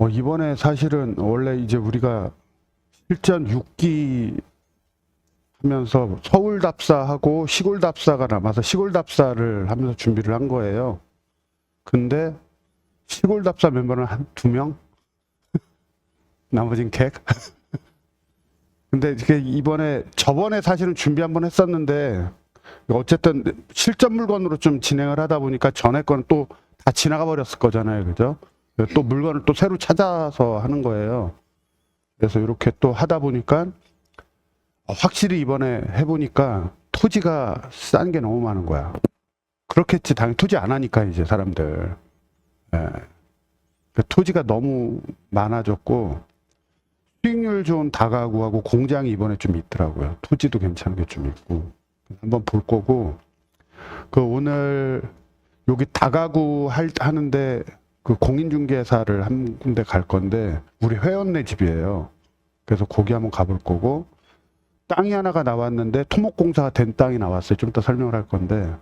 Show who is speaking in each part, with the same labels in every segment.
Speaker 1: 이번에 사실은 원래 이제 우리가 실전 6기 하면서 서울 답사하고 시골 답사가 남아서 시골 답사를 하면서 준비를 한 거예요. 근데 시골 답사 멤버는 한 2명? 나머진 객? 근데 이게 저번에 사실은 준비 한번 했었는데 어쨌든 실전 물건으로 좀 진행을 하다 보니까 전에 건 또 다 지나가 버렸을 거잖아요. 그죠? 또 물건을 또 새로 찾아서 하는 거예요. 그래서 이렇게 또 하다 보니까 확실히 이번에 해보니까 토지가 싼 게 너무 많은 거야. 그렇겠지. 당연히 토지 안 하니까 이제 사람들. 예. 토지가 너무 많아졌고 수익률 좋은 다가구하고 공장이 이번에 좀 있더라고요. 토지도 괜찮은 게 좀 있고. 한번 볼 거고 오늘 여기 다가구 하는데 그 공인중개사를 한 군데 갈 건데 우리 회원네 집이에요. 그래서 거기 한번 가볼 거고 땅이 하나가 나왔는데 토목공사가 된 땅이 나왔어요. 좀 이따 설명을 할 건데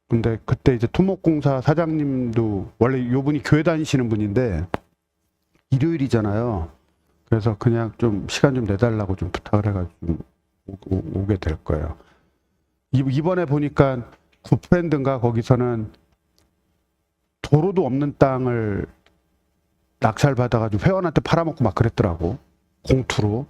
Speaker 1: 근데 그때 이제 토목공사 사장님도 원래 요분이 교회 다니시는 분인데 일요일이잖아요. 그래서 그냥 좀 시간 좀 내달라고 좀 부탁을 해가지고 오게 될 거예요. 이번에 보니까 굿프렌드인가 거기서는 도로도 없는 땅을 낙찰 받아가지고 회원한테 팔아먹고 막 그랬더라고. 공투로.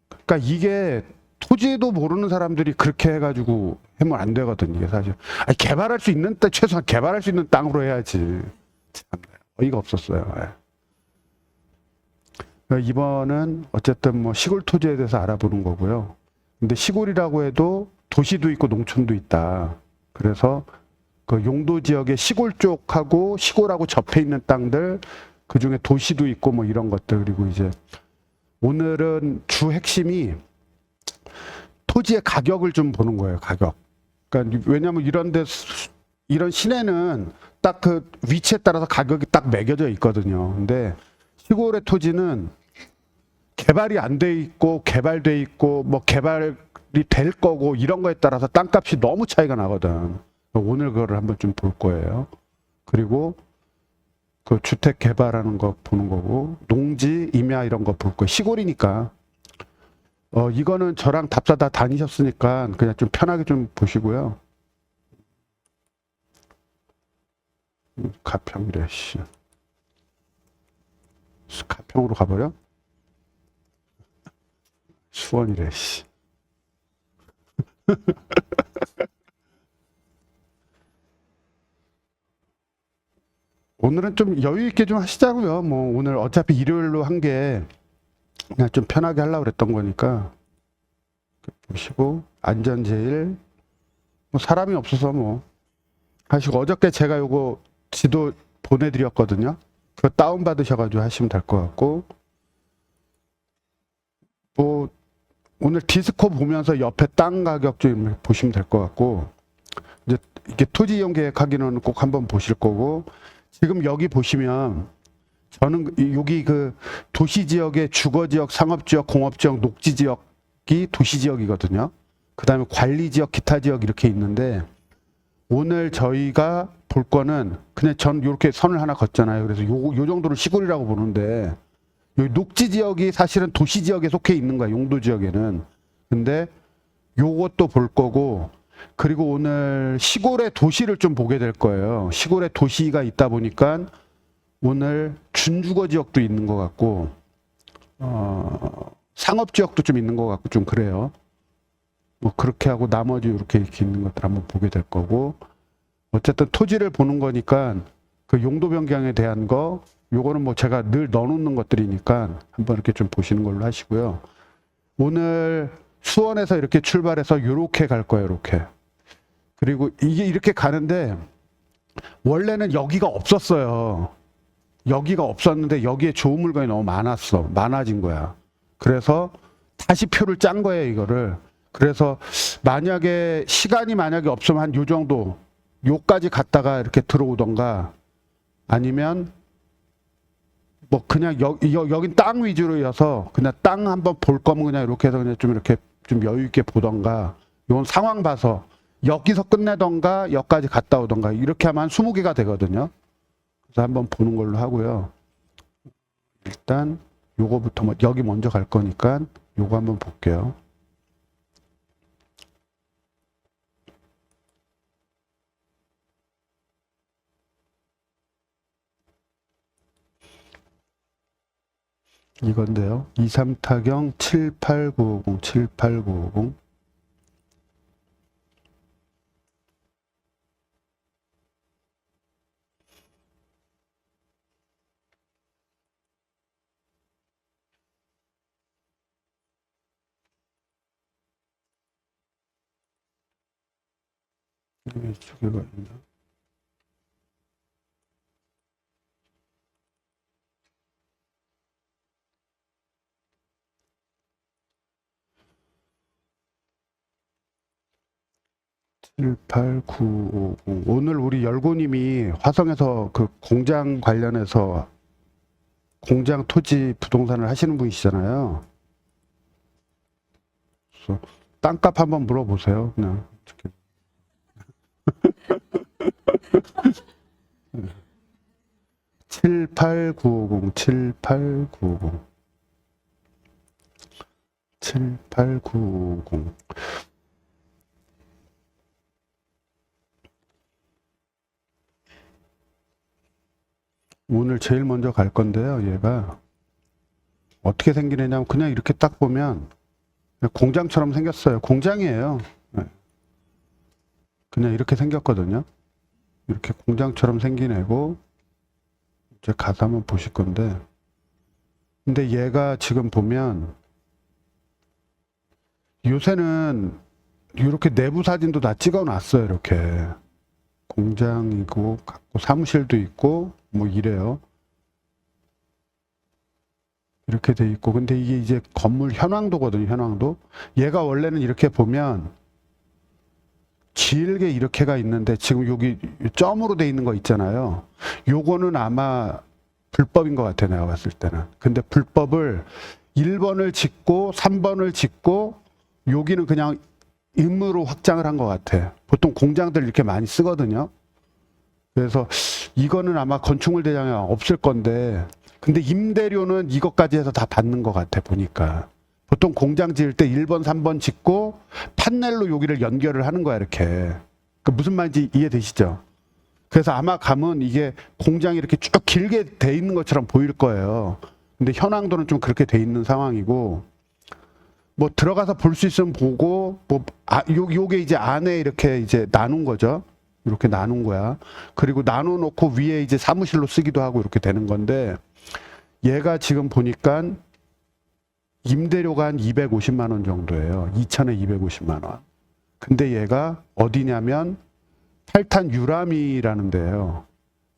Speaker 1: 그러니까 이게 토지도 모르는 사람들이 그렇게 해가지고 하면 안 되거든. 이게 사실. 아니, 개발할 수 있는 땅, 최소한 개발할 수 있는 땅으로 해야지. 참 어이가 없었어요. 예. 이번은 어쨌든 뭐 시골 토지에 대해서 알아보는 거고요. 근데 시골이라고 해도 도시도 있고 농촌도 있다. 그래서 그 용도 지역의 시골 쪽하고 시골하고 접해 있는 땅들, 그 중에 도시도 있고 뭐 이런 것들. 그리고 이제 오늘은 주 핵심이 토지의 가격을 좀 보는 거예요. 가격. 그러니까 왜냐하면 이런 시내는 딱 그 위치에 따라서 가격이 딱 매겨져 있거든요. 근데 시골의 토지는 개발이 안 돼 있고 개발돼 있고 뭐 개발이 될 거고 이런 거에 따라서 땅값이 너무 차이가 나거든. 오늘 그거를 한번 좀 볼 거예요. 그리고 그 주택 개발하는 거 보는 거고 농지 임야 이런 거 볼 거예요. 시골이니까. 이거는 저랑 답사 다 다니셨으니까 그냥 좀 편하게 좀 보시고요. 가평이래, 씨. 가평으로 가버려? 수원이래, 씨. 오늘은 좀 여유 있게 좀 하시자고요. 뭐 오늘 어차피 일요일로 한 게 그냥 좀 편하게 하려고 그랬던 거니까 보시고 안전 제일 뭐 사람이 없어서 뭐 하시고 어저께 제가 요거 지도 보내드렸거든요. 그거 다운 받으셔가지고 하시면 될 것 같고 뭐 오늘 디스코 보면서 옆에 땅 가격 좀 보시면 될 것 같고 이제 이게 토지 이용 계획하기는 꼭 한번 보실 거고 지금 여기 보시면 저는 여기 그 도시 지역의 주거 지역, 상업 지역, 공업 지역, 녹지 지역이 도시 지역이거든요. 그 다음에 관리 지역, 기타 지역 이렇게 있는데 오늘 저희가 볼 거는 그냥 전 이렇게 선을 하나 걷잖아요. 그래서 요 정도를 시골이라고 보는데 여기 녹지 지역이 사실은 도시 지역에 속해 있는 거야. 용도 지역에는. 근데 요것도 볼 거고 그리고 오늘 시골의 도시를 좀 보게 될 거예요. 시골의 도시가 있다 보니까 오늘 준주거 지역도 있는 것 같고 상업 지역도 좀 있는 것 같고 좀 그래요. 뭐 그렇게 하고 나머지 이렇게 있는 것들 한번 보게 될 거고 어쨌든 토지를 보는 거니까 그 용도 변경에 대한 거 요거는 뭐 제가 늘 넣어놓는 것들이니까 한번 이렇게 좀 보시는 걸로 하시고요. 오늘 수원에서 이렇게 출발해서 요렇게 갈 거예요. 이렇게. 그리고 이게 이렇게 가는데 원래는 여기가 없었어요. 여기가 없었는데 여기에 좋은 물건이 너무 많아진 거야. 그래서 다시 표를 짠 거예요. 이거를. 그래서 만약에 시간이 없으면 한 요 정도 요까지 갔다가 이렇게 들어오던가 아니면 뭐 그냥 여긴 땅 위주로여서 그냥 땅 한번 볼 거면 그냥 이렇게 해서 그냥 좀 이렇게 좀 여유 있게 보던가 요건 상황 봐서 여기서 끝내던가 여기까지 갔다 오던가 이렇게 하면 한 20개가 되거든요. 그래서 한번 보는 걸로 하고요. 일단 요거부터 여기 먼저 갈 거니까 요거 한번 볼게요. 이건데요. 23타경 78950, 78950. 여기 두 개가 있나? 오늘 우리 열고님이 화성에서 그 공장 관련해서 공장 토지 부동산을 하시는 분이시잖아요. 그래서 땅값 한번 물어보세요. 그냥. 78950, 78950. 78950. 오늘 제일 먼저 갈 건데요. 얘가 어떻게 생기느냐면 그냥 이렇게 딱 보면 공장처럼 생겼어요. 공장이에요. 그냥 이렇게 생겼거든요. 이렇게 공장처럼 생긴 애고 이제 가서 한번 보실 건데, 근데 얘가 지금 보면 요새는 이렇게 내부 사진도 다 찍어 놨어요. 이렇게 공장이고 갖고 사무실도 있고 뭐 이래요. 이렇게 돼 있고, 근데 이게 이제 건물 현황도거든요. 현황도. 얘가 원래는 이렇게 보면 길게 이렇게가 있는데 지금 여기 점으로 돼 있는 거 있잖아요. 요거는 아마 불법인 것 같아요. 내가 봤을 때는. 근데 불법을 1번을 짓고 3번을 짓고 여기는 그냥 임으로 확장을 한 것 같아. 보통 공장들 이렇게 많이 쓰거든요. 그래서 이거는 아마 건축물 대장에 없을 건데, 근데 임대료는 이것까지 해서 다 받는 것 같아 보니까. 보통 공장 지을 때 1번, 3번 짓고 판넬로 여기를 연결을 하는 거야 이렇게. 그 무슨 말인지 이해되시죠? 그래서 아마 가면 이게 공장이 이렇게 쭉 길게 돼 있는 것처럼 보일 거예요. 근데 현황도는 좀 그렇게 돼 있는 상황이고, 뭐 들어가서 볼 수 있으면 보고, 뭐 요게 이제 안에 이렇게 이제 나눈 거죠. 이렇게 나눈 거야. 그리고 나눠 놓고 위에 이제 사무실로 쓰기도 하고 이렇게 되는 건데, 얘가 지금 보니까 임대료가 한 250만 원 정도예요. 2천에 250만 원. 근데 얘가 어디냐면 팔탄 유람이라는 데예요.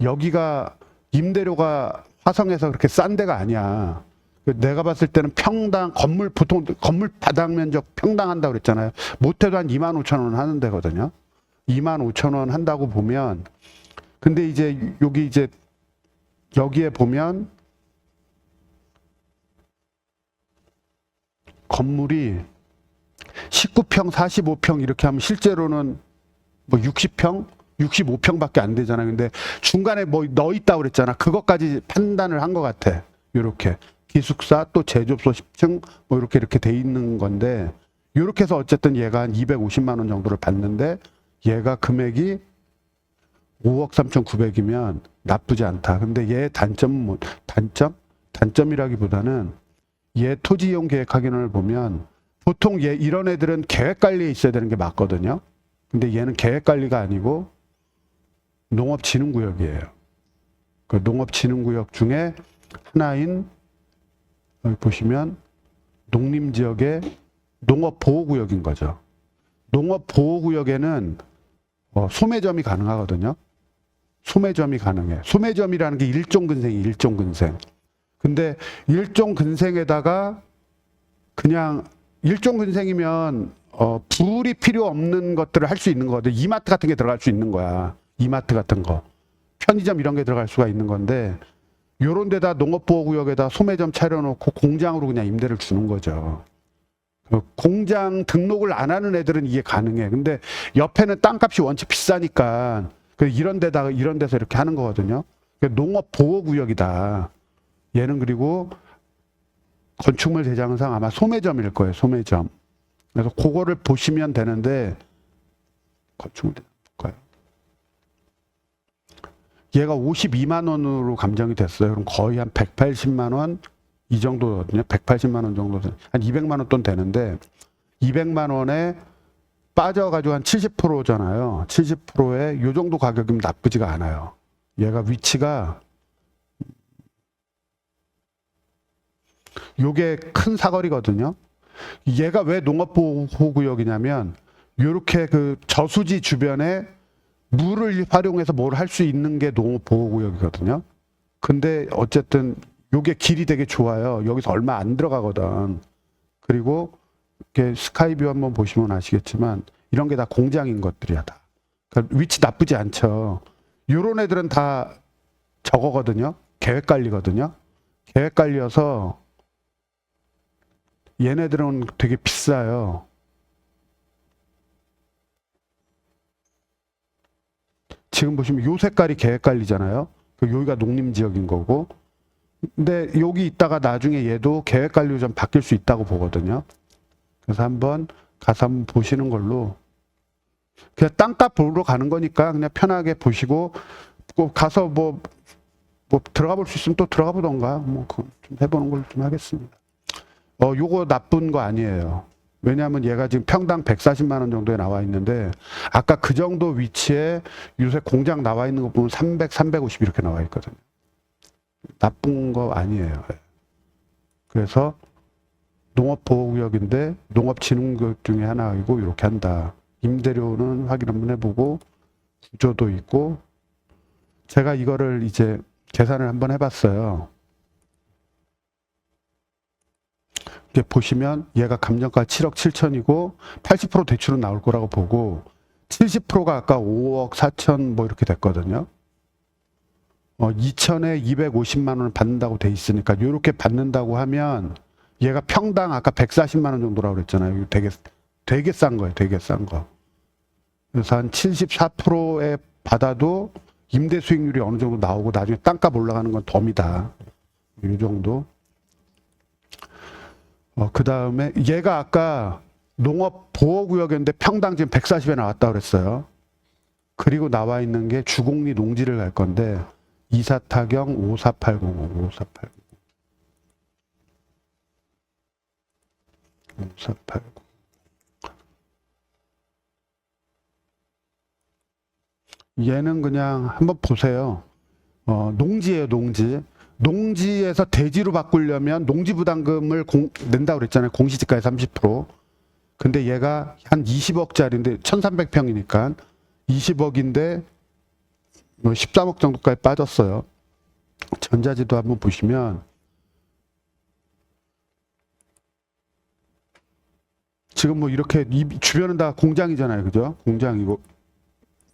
Speaker 1: 여기가 임대료가 화성에서 그렇게 싼 데가 아니야. 내가 봤을 때는 평당 건물 보통 건물 바닥 면적 평당 한다고 그랬잖아요. 못해도 한 2만 5천 원 하는 데거든요. 2만 5천 원 한다고 보면, 근데 이제 여기 이제 여기에 보면 건물이 19평, 45평 이렇게 하면 실제로는 뭐 60평, 65평밖에 안 되잖아요. 근데 중간에 뭐 넣어 있다고 그랬잖아. 그것까지 판단을 한 것 같아. 이렇게 기숙사 또 제조소 10층 뭐 이렇게 돼 있는 건데, 이렇게 해서 어쨌든 얘가 한 250만 원 정도를 받는데, 얘가 금액이 5억 3,900이면 나쁘지 않다. 근데 얘 단점은 뭐, 단점이라기보다는 얘 토지 이용 계획 확인을 보면 보통 얘 이런 애들은 계획 관리에 있어야 되는 게 맞거든요. 근데 얘는 계획 관리가 아니고 농업진흥구역이에요. 그 농업진흥구역 중에 하나인, 여기 보시면 농림지역의 농업보호구역인 거죠. 농업보호구역에는 소매점이 가능하거든요. 소매점이 가능해. 소매점이라는 게 일종근생이 일종근생. 근데 일종근생에다가 그냥 일종근생이면 불이 필요 없는 것들을 할 수 있는 거거든. 이마트 같은 게 들어갈 수 있는 거야. 이마트 같은 거. 편의점 이런 게 들어갈 수가 있는 건데, 요런 데다 농업보호구역에다 소매점 차려놓고 공장으로 그냥 임대를 주는 거죠. 공장 등록을 안 하는 애들은 이게 가능해. 근데 옆에는 땅값이 원체 비싸니까 이런 데서 이렇게 하는 거거든요. 농업보호구역이다. 얘는 그리고 건축물 대장상 아마 소매점일 거예요. 소매점. 그래서 그거를 보시면 되는데 건축물 대장 볼까요? 얘가 52만 원으로 감정이 됐어요. 그럼 거의 한 180만 원 이 정도거든요. 180만 원 정도 한 200만 원 돈 되는데 200만 원에 빠져가지고 한 70%잖아요. 70%에 요 정도 가격이면 나쁘지가 않아요. 얘가 위치가 요게 큰 사거리거든요. 얘가 왜 농업보호구역이냐면 요렇게 그 저수지 주변에 물을 활용해서 뭘 할 수 있는 게 농업보호구역이거든요. 근데 어쨌든 요게 길이 되게 좋아요. 여기서 얼마 안 들어가거든. 그리고 이렇게 스카이뷰 한번 보시면 아시겠지만 이런 게 다 공장인 것들이야 다. 그러니까 위치 나쁘지 않죠. 요런 애들은 다 저거거든요. 계획관리거든요. 계획관리여서 얘네들은 되게 비싸요. 지금 보시면 요 색깔이 계획관리잖아요. 여기가 농림지역인 거고. 근데 여기 있다가 나중에 얘도 계획관리로 좀 바뀔 수 있다고 보거든요. 그래서 한번 가서 한번 보시는 걸로. 그냥 땅값 보러 가는 거니까 그냥 편하게 보시고 꼭 가서 뭐 들어가 볼 수 있으면 또 들어가 보던가 뭐 좀 해보는 걸로 좀 하겠습니다. 요거 나쁜 거 아니에요. 왜냐하면 얘가 지금 평당 140만 원 정도에 나와 있는데 아까 그 정도 위치에 요새 공장 나와 있는 거 보면 300, 350 이렇게 나와 있거든요. 나쁜 거 아니에요. 그래서 농업보호구역인데 농업진흥구역 중에 하나이고 이렇게 한다. 임대료는 확인 한번 해보고 구조도 있고 제가 이거를 이제 계산을 한번 해봤어요. 이렇게 보시면 얘가 감정가 7억 7천이고 80% 대출은 나올 거라고 보고 70%가 아까 5억 4천 뭐 이렇게 됐거든요. 2천에 250만 원을 받는다고 돼 있으니까 이렇게 받는다고 하면 얘가 평당 아까 140만 원 정도라고 그랬잖아요. 되게 싼 거예요. 되게 싼 거. 그래서 한 74%에 받아도 임대 수익률이 어느 정도 나오고 나중에 땅값 올라가는 건 덤이다. 이 정도. 그 다음에 얘가 아까 농업보호구역이었는데 평당 지금 140에 나왔다 그랬어요. 그리고 나와 있는 게 주공리 농지를 갈 건데 24타경 54800 얘는 그냥 한번 보세요. 농지예요, 농지. 농지에서 대지로 바꾸려면 농지부담금을 낸다고 그랬잖아요. 공시지가의 30%. 근데 얘가 한 20억짜리인데 1300평이니까 20억인데 13억 정도까지 빠졌어요. 전자지도 한번 보시면 지금 뭐 이렇게 주변은 다 공장이잖아요. 그죠? 공장이고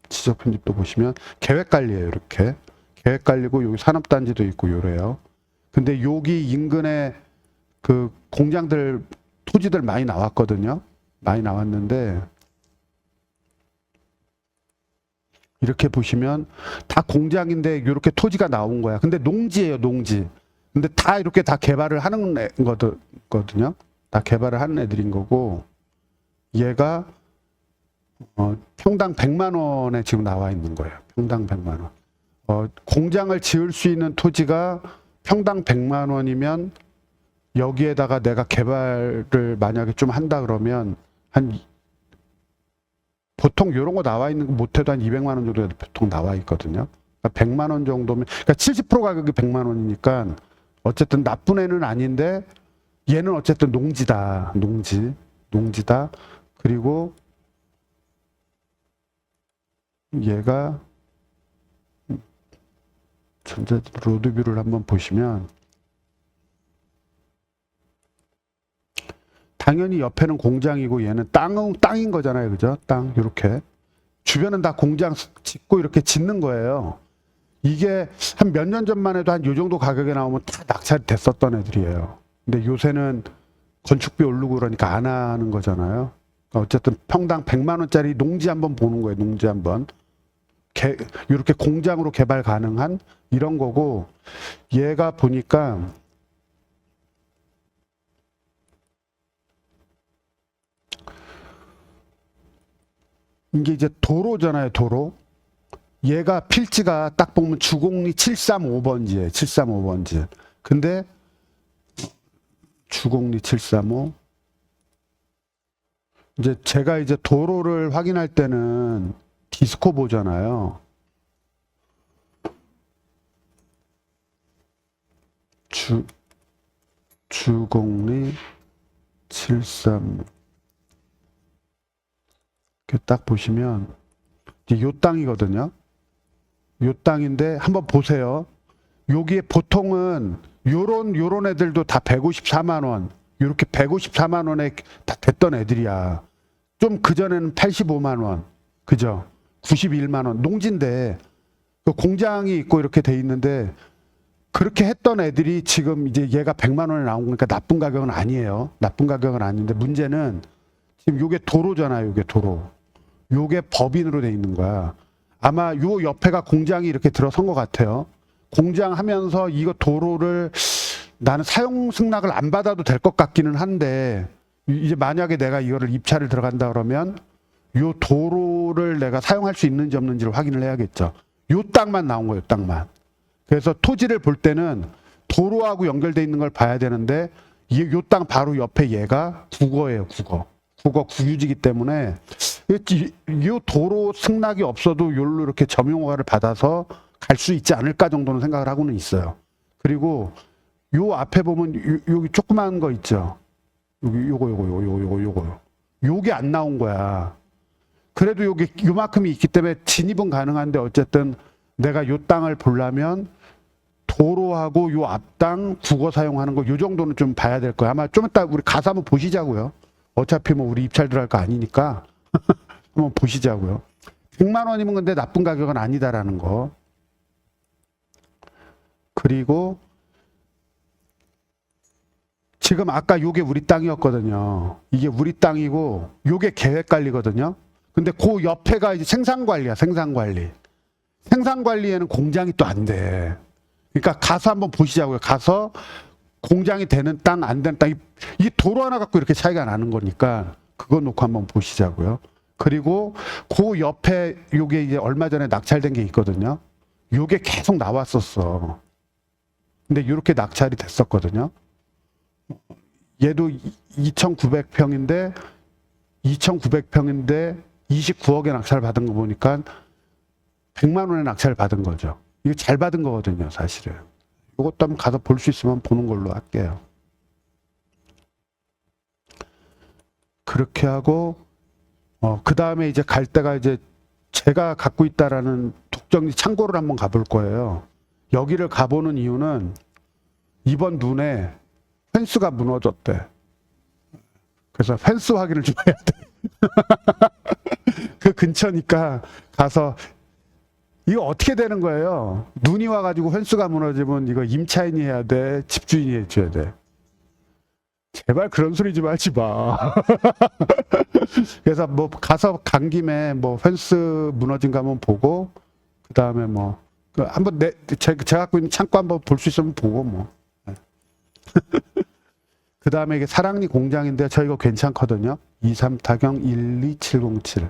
Speaker 1: 지적 편집도 보시면 계획 관리예요. 이렇게. 계획 관리고 여기 산업단지도 있고 요래요. 근데 여기 인근에 그 공장들 토지들 많이 나왔거든요. 많이 나왔는데 이렇게 보시면 다 공장인데 이렇게 토지가 나온 거야. 근데 농지예요, 농지. 근데 다 이렇게 다 개발을 하는 거거든요. 다 개발을 하는 애들인 거고 얘가 평당 100만 원에 지금 나와 있는 거예요. 평당 100만 원. 공장을 지을 수 있는 토지가 평당 100만 원이면 여기에다가 내가 개발을 만약에 좀 한다 그러면 보통 이런 거 나와 있는 거 못해도 한 200만 원 정도 보통 나와 있거든요. 그러니까 100만 원 정도면, 그러니까 70% 가격이 100만 원이니까 어쨌든 나쁜 애는 아닌데 얘는 어쨌든 농지다. 농지다. 그리고 얘가 전자 로드뷰를 한번 보시면 당연히 옆에는 공장이고 얘는 땅인 거잖아요. 그죠? 땅 이렇게 주변은 다 공장 짓고 이렇게 짓는 거예요. 이게 한 몇 년 전만 해도 한 요 정도 가격에 나오면 다 낙찰이 됐었던 애들이에요. 근데 요새는 건축비 오르고 그러니까 안 하는 거잖아요. 그러니까 어쨌든 평당 100만 원짜리 농지 한번 보는 거예요. 농지 한번. 이렇게 공장으로 개발 가능한 이런 거고, 얘가 보니까 이게 이제 도로잖아요, 도로. 얘가 필지가 딱 보면 주공리 735번지예요. 735번지. 근데 주공리 735. 이제 제가 이제 도로를 확인할 때는 디스코 보잖아요. 주공리 735. 이렇게 딱 보시면 이제 요 땅이거든요. 요 땅인데 한번 보세요. 여기에 보통은 요런 애들도 다 154만 원. 이렇게 154만 원에 다 됐던 애들이야. 좀 그전에는 85만 원. 그죠? 91만 원. 농지인데 그 공장이 있고 이렇게 돼 있는데 그렇게 했던 애들이 지금 이제 얘가 100만 원에 나온 거니까 나쁜 가격은 아니에요. 나쁜 가격은 아닌데 문제는 지금 요게 도로잖아요. 요게 도로. 요게 법인으로 돼 있는 거야. 아마 요 옆에가 공장이 이렇게 들어선 것 같아요. 공장 하면서 이거 도로를 나는 사용 승낙을 안 받아도 될 것 같기는 한데 이제 만약에 내가 이거를 입찰을 들어간다 그러면 요 도로를 내가 사용할 수 있는지 없는지를 확인을 해야겠죠. 요 땅만 나온 거예요. 땅만. 그래서 토지를 볼 때는 도로하고 연결돼 있는 걸 봐야 되는데 요 땅 바로 옆에 얘가 국어예요. 국어 국유지기 때문에 이 도로 승낙이 없어도 요로 이렇게 점용허가를 받아서 갈 수 있지 않을까 정도는 생각을 하고는 있어요. 그리고 요 앞에 보면 여기 조그만 거 있죠. 여기 요거. 요게 안 나온 거야. 그래도 요게 요만큼이 있기 때문에 진입은 가능한데 어쨌든 내가 요 땅을 보려면 도로하고 요 앞땅 국어 사용하는 거 요 정도는 좀 봐야 될 거야. 아마 좀 이따 우리 가서 한번 보시자고요. 어차피 뭐 우리 입찰 들어갈 거 아니니까 한번 보시자고요. 100만 원이면 근데 나쁜 가격은 아니다라는 거. 그리고 지금 아까 요게 우리 땅이었거든요. 이게 우리 땅이고 요게 계획관리거든요. 근데 그 옆에가 이제 생산관리야. 생산관리. 생산관리에는 공장이 또 안 돼. 그러니까 가서 한번 보시자고요. 가서 공장이 되는 땅, 안 되는 땅, 이 도로 하나 갖고 이렇게 차이가 나는 거니까 그거 놓고 한번 보시자고요. 그리고 그 옆에 요게 이제 얼마 전에 낙찰된 게 있거든요. 요게 계속 나왔었어. 근데 이렇게 낙찰이 됐었거든요. 얘도 2,900평인데 29억에 낙찰 받은 거 보니까 100만 원에 낙찰 받은 거죠. 이거 잘 받은 거거든요, 사실은. 이것도 한번 가서 볼 수 있으면 보는 걸로 할게요. 그렇게 하고 그 다음에 이제 갈 때가 이제 제가 갖고 있다라는 독점지 창고를 한번 가볼 거예요. 여기를 가보는 이유는 이번 눈에 펜스가 무너졌대. 그래서 펜스 확인을 좀 해야 돼. 그 근처니까 가서 이거 어떻게 되는 거예요? 눈이 와가지고 펜스가 무너지면 이거 임차인이 해야 돼? 집주인이 해줘야 돼? 제발 그런 소리 좀 하지 마. 그래서 뭐 가서 간 김에 뭐 펜스 무너진 거 한번 보고 그 다음에 뭐 한번 제가 갖고 있는 창고 한번 볼 수 있으면 보고 뭐. 그 다음에 이게 사랑리 공장인데 저 이거 괜찮거든요. 23타경 12707.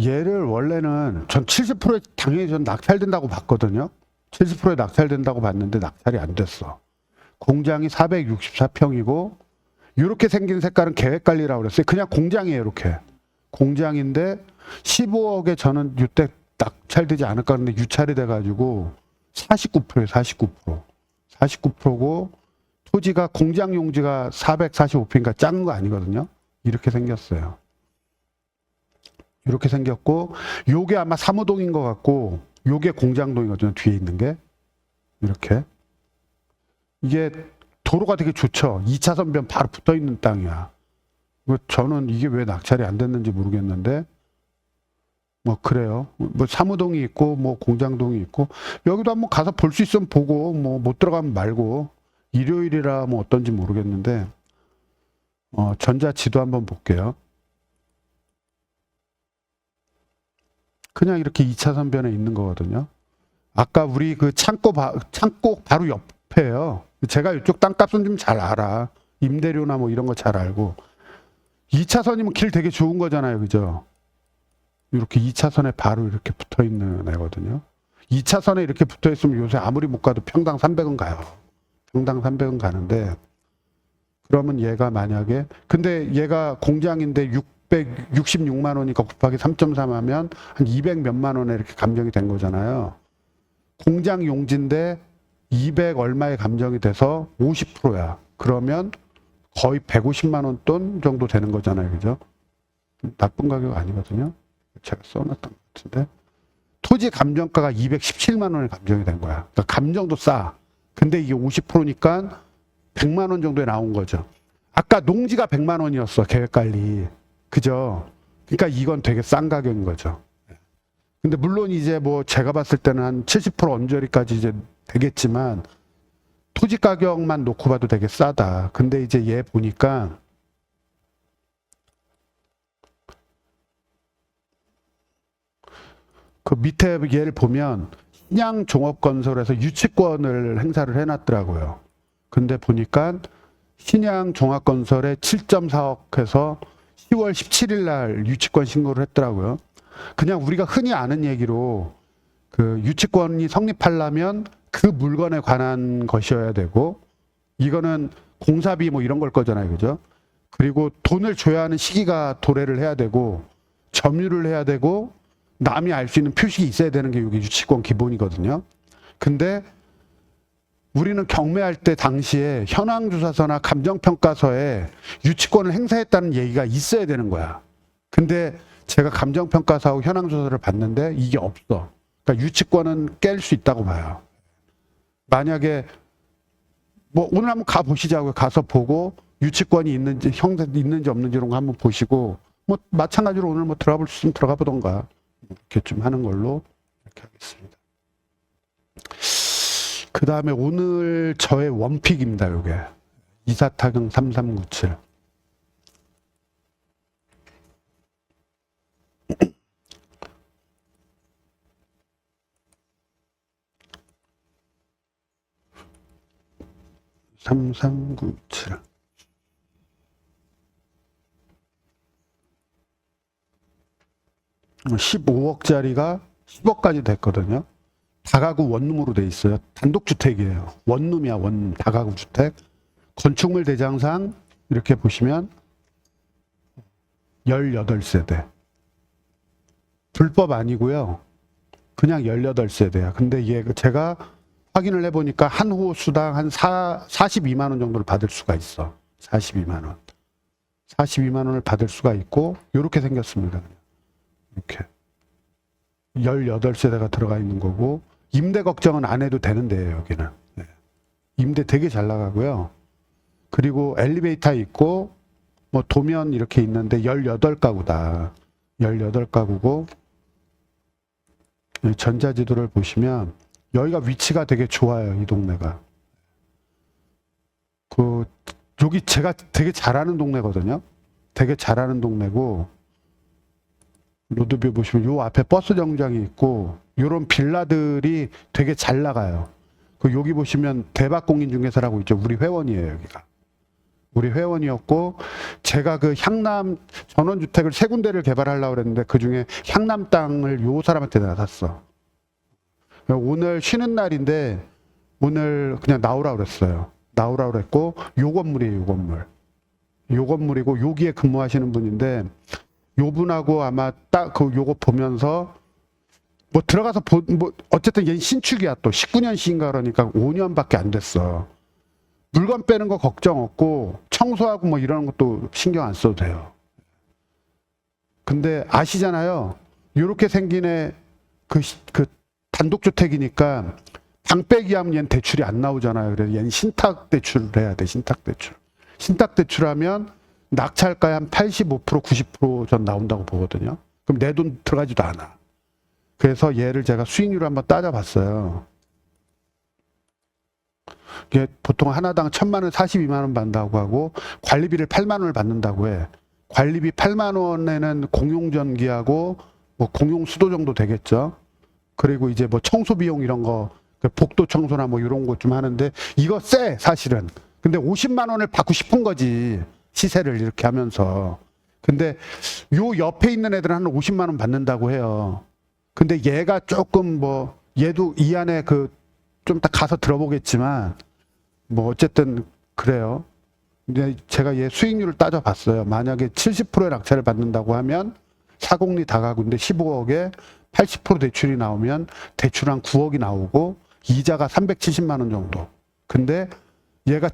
Speaker 1: 얘를 원래는 전 70%에 당연히 전 낙찰된다고 봤거든요. 70%에 낙찰된다고 봤는데 낙찰이 안 됐어. 공장이 464평이고 이렇게 생긴 색깔은 계획관리라고 그랬어요. 그냥 공장이에요. 이렇게 공장인데 15억에 저는 이때 낙찰되지 않을까 하는데 유찰이 돼가지고 49%예요. 49%고 토지가 공장 용지가 445평이니까 작은 거 아니거든요. 이렇게 생겼어요. 이렇게 생겼고 요게 아마 사무동인 것 같고 요게 공장동이거든요. 뒤에 있는 게 이렇게. 이게 도로가 되게 좋죠. 2차선 변 바로 붙어 있는 땅이야. 저는 이게 왜 낙찰이 안 됐는지 모르겠는데 뭐 그래요. 뭐 사무동이 있고 뭐 공장동이 있고 여기도 한번 가서 볼 수 있으면 보고 뭐 못 들어가면 말고 일요일이라 뭐 어떤지 모르겠는데 전자지도 한번 볼게요. 그냥 이렇게 2차선 변에 있는 거거든요. 아까 우리 그 창고 바로 옆에요. 제가 이쪽 땅값은 좀 잘 알아. 임대료나 뭐 이런 거 잘 알고. 2차선이면 길 되게 좋은 거잖아요. 그죠? 이렇게 2차선에 바로 이렇게 붙어 있는 애거든요. 2차선에 이렇게 붙어 있으면 요새 아무리 못 가도 평당 300원 가요. 평당 300원 가는데, 그러면 얘가 만약에, 근데 얘가 공장인데 666만 원이니까 곱하기 3.3 하면 한 200 몇만 원에 이렇게 감정이 된 거잖아요. 공장 용지인데 200 얼마에 감정이 돼서 50%야. 그러면 거의 150만 원 돈 정도 되는 거잖아요. 그죠? 나쁜 가격 아니거든요. 제가 써놨던 것 같은데. 토지 감정가가 217만 원에 감정이 된 거야. 그러니까 감정도 싸. 근데 이게 50%니까 100만 원 정도에 나온 거죠. 아까 농지가 100만 원이었어. 계획관리. 그죠? 그러니까 이건 되게 싼 가격인 거죠. 근데 물론 이제 뭐 제가 봤을 때는 한 70% 언저리까지 이제 되겠지만 토지 가격만 놓고 봐도 되게 싸다. 근데 이제 얘 보니까 그 밑에 얘를 보면 신양 종합건설에서 유치권을 행사를 해놨더라고요. 근데 보니까 신양 종합건설에 7.4억 해서 10월 17일 날 유치권 신고를 했더라고요. 그냥 우리가 흔히 아는 얘기로 그 유치권이 성립하려면 그 물건에 관한 것이어야 되고 이거는 공사비 뭐 이런 걸 거잖아요. 그죠? 그리고 돈을 줘야 하는 시기가 도래를 해야 되고 점유를 해야 되고 남이 알 수 있는 표식이 있어야 되는 게 이게 유치권 기본이거든요. 근데 우리는 경매할 때 당시에 현황조사서나 감정평가서에 유치권을 행사했다는 얘기가 있어야 되는 거야. 근데 제가 감정평가서하고 현황조사를 봤는데 이게 없어. 그러니까 유치권은 깰 수 있다고 봐요. 만약에 뭐 오늘 한번 가보시자고요. 가서 보고 유치권이 있는지 형사 있는지 없는지 이런 거 한번 보시고 뭐 마찬가지로 오늘 뭐 들어가 볼 수 있으면 들어가 보던가 이렇게 좀 하는 걸로 이렇게 하겠습니다. 그 다음에 오늘 저의 원픽입니다. 요게 이사타경 3397. (3397) 15억짜리가 10억까지 됐거든요. 다가구 원룸으로 돼 있어요. 단독주택이에요. 원룸이야, 원룸. 다가구 주택. 건축물 대장상 이렇게 보시면 18세대. 불법 아니고요. 그냥 18세대야. 근데 얘 제가 확인을 해보니까 한 호수당 한 42만 원 정도를 받을 수가 있어. 42만 원. 42만 원을 받을 수가 있고 이렇게 생겼습니다. 이렇게 18세대가 들어가 있는 거고 임대 걱정은 안 해도 되는데요. 여기는. 네. 임대 되게 잘 나가고요. 그리고 엘리베이터 있고 뭐 도면 이렇게 있는데 18가구다. 18가구고 전자지도를 보시면 여기가 위치가 되게 좋아요. 이 동네가. 여기 제가 되게 잘하는 동네거든요. 되게 잘하는 동네고 로드뷰 보시면 요 앞에 버스 정장이 있고 요런 빌라들이 되게 잘 나가요. 여기 보시면 대박공인중개사라고 있죠. 우리 회원이에요. 여기가. 우리 회원이었고 제가 그 향남 전원주택을 세 군데를 개발하려고 그랬는데 그중에 향남 땅을 요 사람한테 내가 샀어. 오늘 쉬는 날인데 오늘 그냥 나오라고 그랬어요. 나오라고 그랬고 요 건물이에요. 요 건물. 요 건물이고 여기에 근무하시는 분인데 요 분하고 아마 딱 요거 보면서 뭐 들어가서 뭐 어쨌든 얘 신축이야. 또 19년식인가 그러니까 5년밖에 안 됐어. 물건 빼는 거 걱정 없고 청소하고 뭐 이런 것도 신경 안 써도 돼요. 근데 아시잖아요. 요렇게 생긴 애 그 단독주택이니까 방 빼기 하면 얘는 대출이 안 나오잖아요. 그래서 얘는 신탁 대출을 해야 돼. 신탁 대출. 신탁 대출하면 낙찰가의 한 85% 90% 전 나온다고 보거든요. 그럼 내 돈 들어가지도 않아. 그래서 얘를 제가 수익률을 한번 따져봤어요. 이게 보통 하나당 1,000만 원 42만 원 받는다고 하고 관리비를 8만 원을 받는다고 해. 관리비 8만 원에는 공용전기하고 뭐 공용수도 정도 되겠죠. 그리고 이제 뭐 청소 비용 이런 거, 복도 청소나 뭐 이런 거 좀 하는데 이거 쎄 사실은. 근데 50만 원을 받고 싶은 거지, 시세를 이렇게 하면서. 근데 요 옆에 있는 애들은 한 50만 원 받는다고 해요. 근데 얘가 조금 뭐 얘도 이 안에 그 좀 이따 가서 들어보겠지만 뭐 어쨌든 그래요. 근데 제가 얘 수익률을 따져봤어요. 만약에 70%의 낙찰을 받는다고 하면 사공리 다가구인데 15억에 80% 대출이 나오면 대출 한 9억이 나오고 이자가 370만 원 정도. 근데 얘가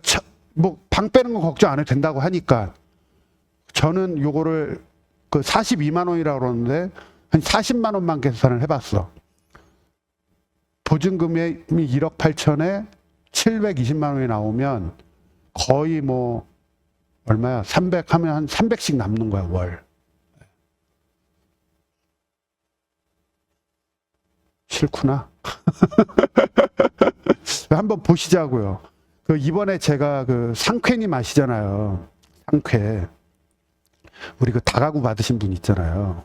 Speaker 1: 뭐 방 빼는 거 걱정 안 해도 된다고 하니까 저는 요거를 그 42만 원이라고 그러는데 한 40만 원만 계산을 해봤어. 보증금액이 1억 8천에 720만 원이 나오면 거의 뭐 얼마야? 300 하면 한 300씩 남는 거야, 월. 싫구나. 한번 보시자고요. 그 이번에 제가 그 상쾌님 아시잖아요. 상쾌. 우리 그 다가구 받으신 분 있잖아요.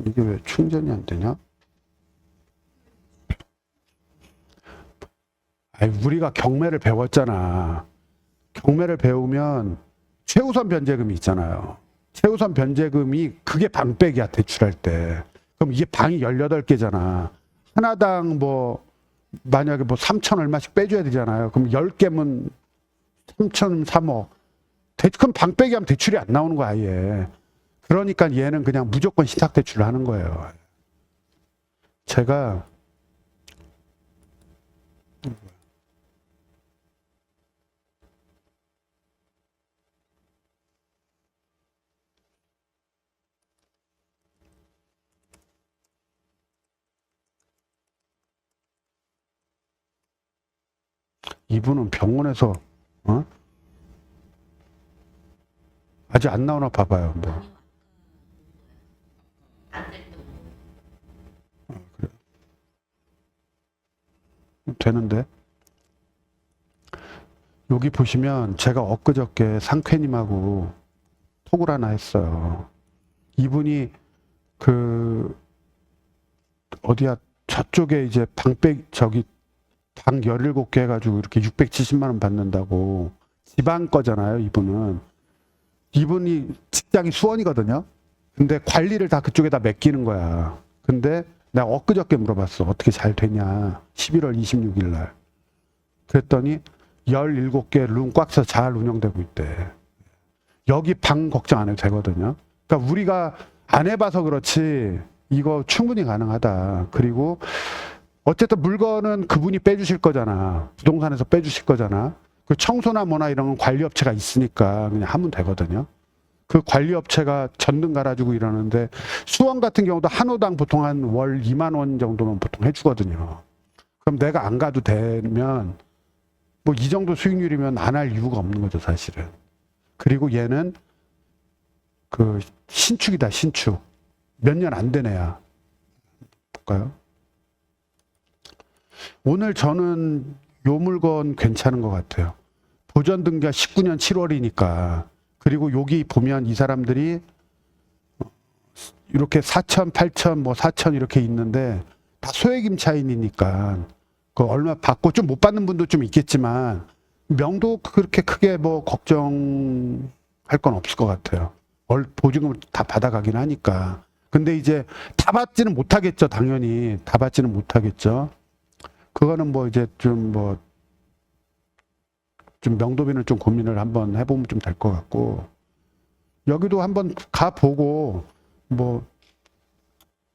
Speaker 1: 이게 왜 충전이 안 되냐? 아니, 우리가 경매를 배웠잖아. 경매를 배우면 최우선 변제금이 있잖아요. 최우선 변제금이 그게 방백이야, 대출할 때. 그럼 이게 방이 18개잖아. 하나당 뭐 만약에 뭐 3천 얼마씩 빼줘야 되잖아요. 그럼 10개면 3천 3억. 그럼 방빼기 하면 대출이 안 나오는 거야, 아예. 그러니까 얘는 그냥 무조건 신탁 대출을 하는 거예요. 제가 이분은 병원에서 아직 안 나오나 봐봐요. 뭐. 그래. 되는데 여기 보시면 제가 엊그저께 상쾌님하고 톡을 하나 했어요. 이분이 그 어디야 저쪽에 이제 방 17개 해가지고 이렇게 670만 원 받는다고. 지방 거잖아요, 이분은. 이분이 직장이 수원이거든요. 근데 관리를 다 그쪽에다 맡기는 거야. 근데 내가 엊그저께 물어봤어. 어떻게 잘 되냐. 11월 26일 날. 그랬더니 17개 룸 꽉 차서 잘 운영되고 있대. 여기 방 걱정 안 해도 되거든요. 그러니까 우리가 안 해봐서 그렇지 이거 충분히 가능하다. 그리고 어쨌든 물건은 그분이 빼주실 거잖아. 부동산에서 빼주실 거잖아. 그 청소나 뭐나 이런 건 관리업체가 있으니까 그냥 하면 되거든요. 그 관리업체가 전등 갈아주고 이러는데 수원 같은 경우도 한 호당 보통 한 월 2만 원 정도는 보통 해주거든요. 그럼 내가 안 가도 되면 뭐 이 정도 수익률이면 안 할 이유가 없는 거죠, 사실은. 그리고 얘는 그 신축이다, 신축. 몇 년 안 된 애야. 볼까요? 오늘 저는 요 물건 괜찮은 것 같아요. 보전 등기가 19년 7월이니까. 그리고 여기 보면 이 사람들이 이렇게 4천, 8천, 뭐 4천 이렇게 있는데 다 소액임차인이니까 그 얼마 받고 좀 못 받는 분도 좀 있겠지만 명도 그렇게 크게 뭐 걱정할 건 없을 것 같아요. 보증금을 다 받아가긴 하니까. 근데 이제 다 받지는 못하겠죠, 당연히. 다 받지는 못하겠죠. 그거는 뭐 이제 좀 명도비는 좀 고민을 한번 해보면 좀 될 것 같고, 여기도 한번 가보고 뭐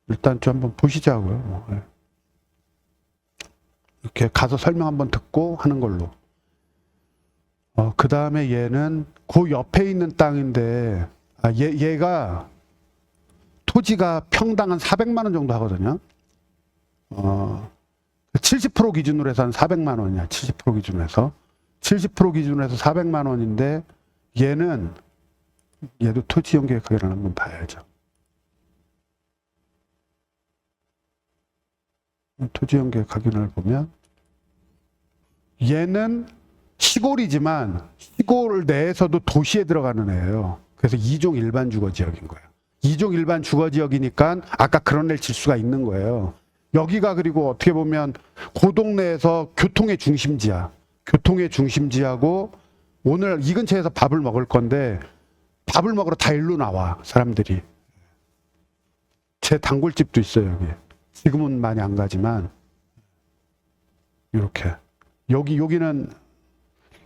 Speaker 1: 일단 좀 한번 보시자고요. 뭐. 이렇게 가서 설명 한번 듣고 하는 걸로. 그 다음에 얘는 그 옆에 있는 땅인데 얘가 토지가 평당 한 400만 원 정도 하거든요. 70% 기준으로 해서 한 400만 원이야. 70% 기준으로 해서. 70% 기준으로 해서 400만 원인데 얘는 얘도 토지이용 계획 확인을 한번 봐야죠. 토지이용 계획 확인을 보면 얘는 시골이지만 시골 내에서도 도시에 들어가는 애예요. 그래서 2종 일반 주거지역인 거예요. 2종 일반 주거지역이니까 아까 그런 애를 칠 수가 있는 거예요. 여기가 그리고 어떻게 보면 그 동네에서 교통의 중심지야. 교통의 중심지하고 오늘 이 근처에서 밥을 먹을 건데 밥을 먹으러 다 일로 나와 사람들이. 제 단골집도 있어요 여기. 지금은 많이 안 가지만 이렇게 여기는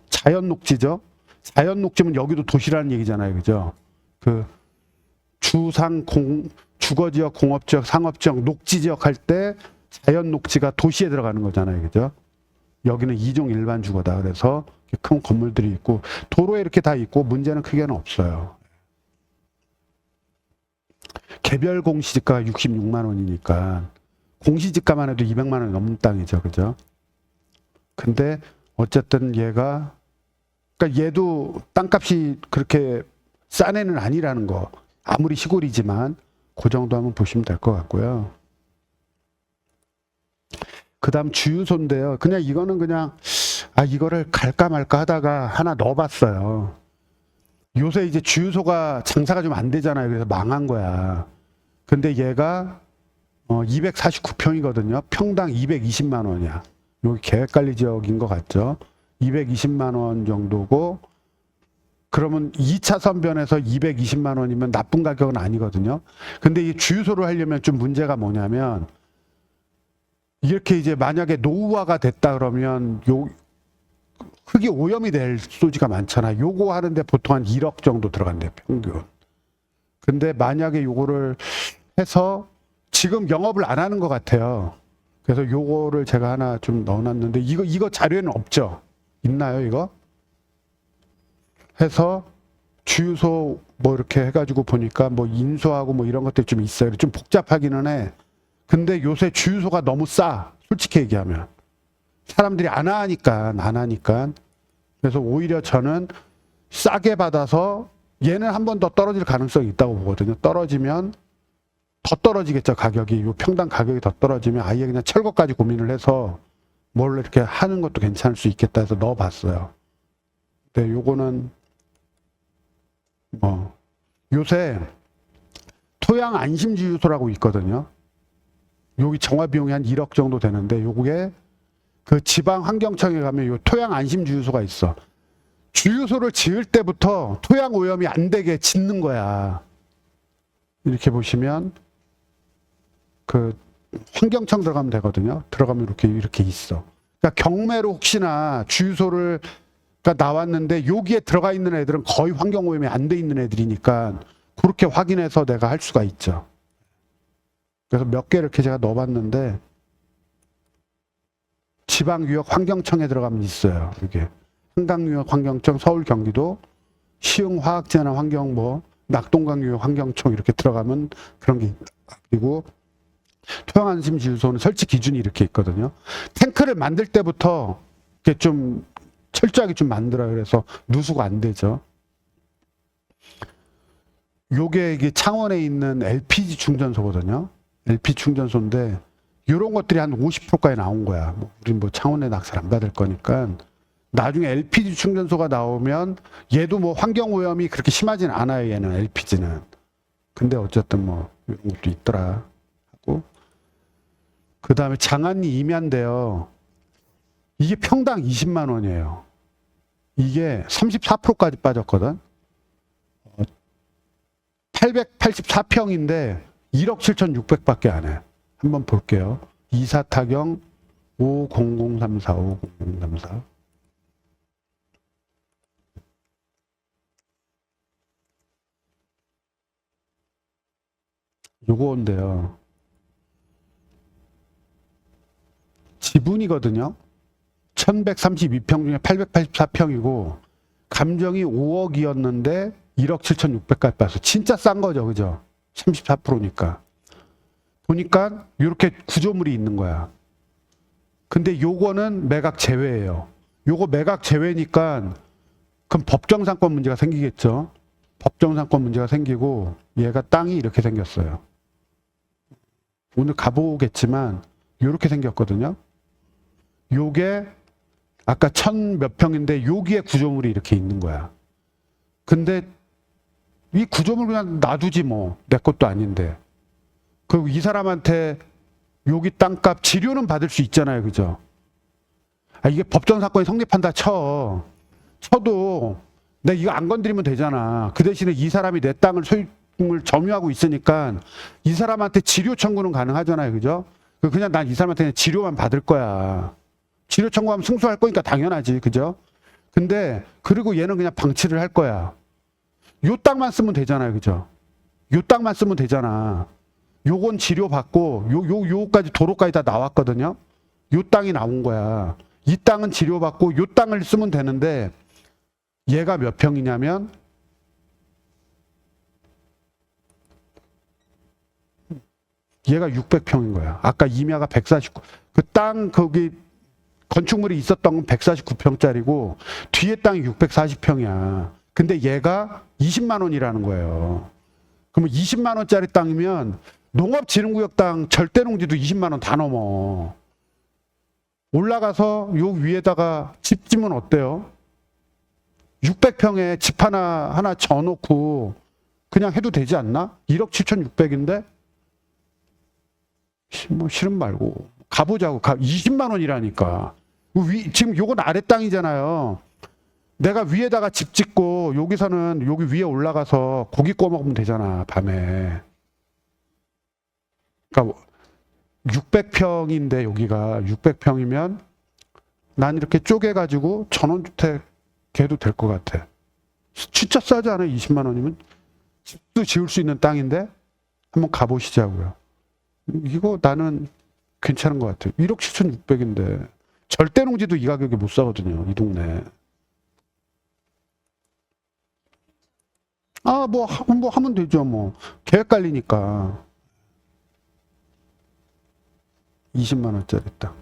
Speaker 1: 자연 녹지죠. 자연 녹지면 여기도 도시라는 얘기잖아요, 그죠? 그 주거지역, 공업지역, 상업지역, 녹지지역 할 때 자연 녹지가 도시에 들어가는 거잖아요, 그죠? 여기는 2종 일반 주거다. 그래서 큰 건물들이 있고 도로에 이렇게 다 있고 문제는 크게는 없어요. 개별 공시지가가 66만 원이니까 공시지가만 해도 200만 원이 넘는 땅이죠, 그죠? 근데 어쨌든 얘가 그러니까 얘도 땅값이 그렇게 싼 애는 아니라는 거. 아무리 시골이지만 그 정도 한번 보시면 될 것 같고요. 그 다음 주유소인데요. 그냥 이거는 그냥 이거를 갈까 말까 하다가 하나 넣어봤어요. 요새 이제 주유소가 장사가 좀 안 되잖아요. 그래서 망한 거야. 근데 얘가 249평이거든요. 평당 220만 원이야. 여기 계획관리 지역인 것 같죠. 220만 원 정도고 그러면 2차 선변에서 220만 원이면 나쁜 가격은 아니거든요. 근데 이 주유소를 하려면 좀 문제가 뭐냐면 이렇게 이제 만약에 노후화가 됐다 그러면 흙이 오염이 될 소지가 많잖아. 요거 하는데 보통 한 1억 정도 들어간대요, 평균. 근데 만약에 요거를 해서 지금 영업을 안 하는 것 같아요. 그래서 요거를 제가 하나 좀 넣어놨는데 이거 자료에는 없죠? 있나요, 이거? 해서 주유소 뭐 이렇게 해가지고 보니까 뭐 인수하고 뭐 이런 것들이 좀 있어요. 좀 복잡하기는 해. 근데 요새 주유소가 너무 싸. 솔직히 얘기하면. 사람들이 안 하니까. 그래서 오히려 저는 싸게 받아서 얘는 한 번 더 떨어질 가능성이 있다고 보거든요. 떨어지면 더 떨어지겠죠, 가격이. 요 평당 가격이 더 떨어지면 아예 그냥 철거까지 고민을 해서 뭘 이렇게 하는 것도 괜찮을 수 있겠다 해서 넣어봤어요. 근데 요거는 요새 토양 안심 주유소라고 있거든요. 여기 정화 비용이 한 1억 정도 되는데 요게 그 지방 환경청에 가면 요 토양 안심 주유소가 있어. 주유소를 지을 때부터 토양 오염이 안 되게 짓는 거야. 이렇게 보시면 그 환경청 들어가면 되거든요. 들어가면 이렇게 있어. 그러니까 경매로 혹시나 주유소를 나왔는데 여기에 들어가 있는 애들은 거의 환경 오염이 안 돼 있는 애들이니까 그렇게 확인해서 내가 할 수가 있죠. 그래서 몇 개 이렇게 제가 넣어봤는데 지방유역 환경청에 들어가면 있어요. 이게 한강유역 환경청, 서울 경기도 시흥화학재난 환경 낙동강유역 환경청 이렇게 들어가면 그런 게 있다. 그리고 토양안심 주유소는 설치 기준이 이렇게 있거든요. 탱크를 만들 때부터 이렇게 좀 철저하게 좀 만들어요. 그래서 누수가 안 되죠. 요게 이게 창원에 있는 LPG 충전소거든요. LP 충전소인데 이런 것들이 한 50%까지 나온 거야. 우린 창원에 낙찰 안 받을 거니까 나중에 LPG 충전소가 나오면 얘도 환경 오염이 그렇게 심하진 않아요. 얘는 LPG는. 근데 어쨌든 이런 것도 있더라 하고 그 다음에 장안리 임야인데요. 이게 평당 20만 원이에요. 이게 34%까지 빠졌거든. 884평인데 1억 7,600밖에 안 해. 한번 볼게요. 이사타경 500345. 요거인데요. 지분이거든요. 1132평 중에 884평이고 감정이 5억이었는데 1억 7,600까지 빠졌어. 진짜 싼 거죠, 그죠? 34%니까. 보니까 이렇게 구조물이 있는 거야. 근데 요거는 매각 제외예요. 요거 매각 제외니까 그럼 법정상권 문제가 생기겠죠. 법정상권 문제가 생기고 얘가 땅이 이렇게 생겼어요. 오늘 가보겠지만 이렇게 생겼거든요. 요게 아까 1000몇 평인데 여기에 구조물이 이렇게 있는 거야. 근데 이 구조물 그냥 놔두지 뭐. 내 것도 아닌데. 그리고 이 사람한테 여기 땅값 지료는 받을 수 있잖아요. 그죠? 아, 이게 법정사건이 성립한다 쳐도 내가 이거 안 건드리면 되잖아. 그 대신에 이 사람이 내 땅을 소유를 점유하고 있으니까 이 사람한테 지료 청구는 가능하잖아요. 그죠? 그냥 난 이 사람한테 그냥 지료만 받을 거야. 지료 청구하면 승소할 거니까 당연하지. 그죠? 근데 그리고 얘는 그냥 방치를 할 거야. 요 땅만 쓰면 되잖아요. 그죠? 요 땅만 쓰면 되잖아. 요건 지료 받고 요까지 도로까지 다 나왔거든요. 요 땅이 나온 거야. 이 땅은 지료 받고 요 땅을 쓰면 되는데 얘가 몇 평이냐면 얘가 600평인 거야. 아까 임야가 149. 그 땅 거기 건축물이 있었던 건 149평짜리고 뒤에 땅이 640평이야. 근데 얘가 20만 원이라는 거예요. 그러면 20만 원짜리 땅이면 농업진흥구역 땅 절대농지도 20만 원 다 넘어. 올라가서 요 위에다가 집 지면 어때요? 600평에 집 하나 져놓고 그냥 해도 되지 않나? 1억 7,600인데? 뭐 싫음 말고 가보자고. 20만 원이라니까. 지금 요건 아래 땅이잖아요. 내가 위에다가 집 짓고 여기서는 여기 위에 올라가서 고기 구워 먹으면 되잖아. 밤에. 그러니까 600평인데 여기가 600평이면 난 이렇게 쪼개가지고 전원주택 해도 될 것 같아. 진짜 싸지 않아요? 20만 원이면 집도 지을 수 있는 땅인데 한번 가보시자고요. 이거 나는 괜찮은 것 같아요. 1억 7,600인데 절대 농지도 이 가격에 못 사거든요. 이 동네. 아, 뭐 하면 되죠. 뭐 계획 관리니까. 20만 원짜리 땅.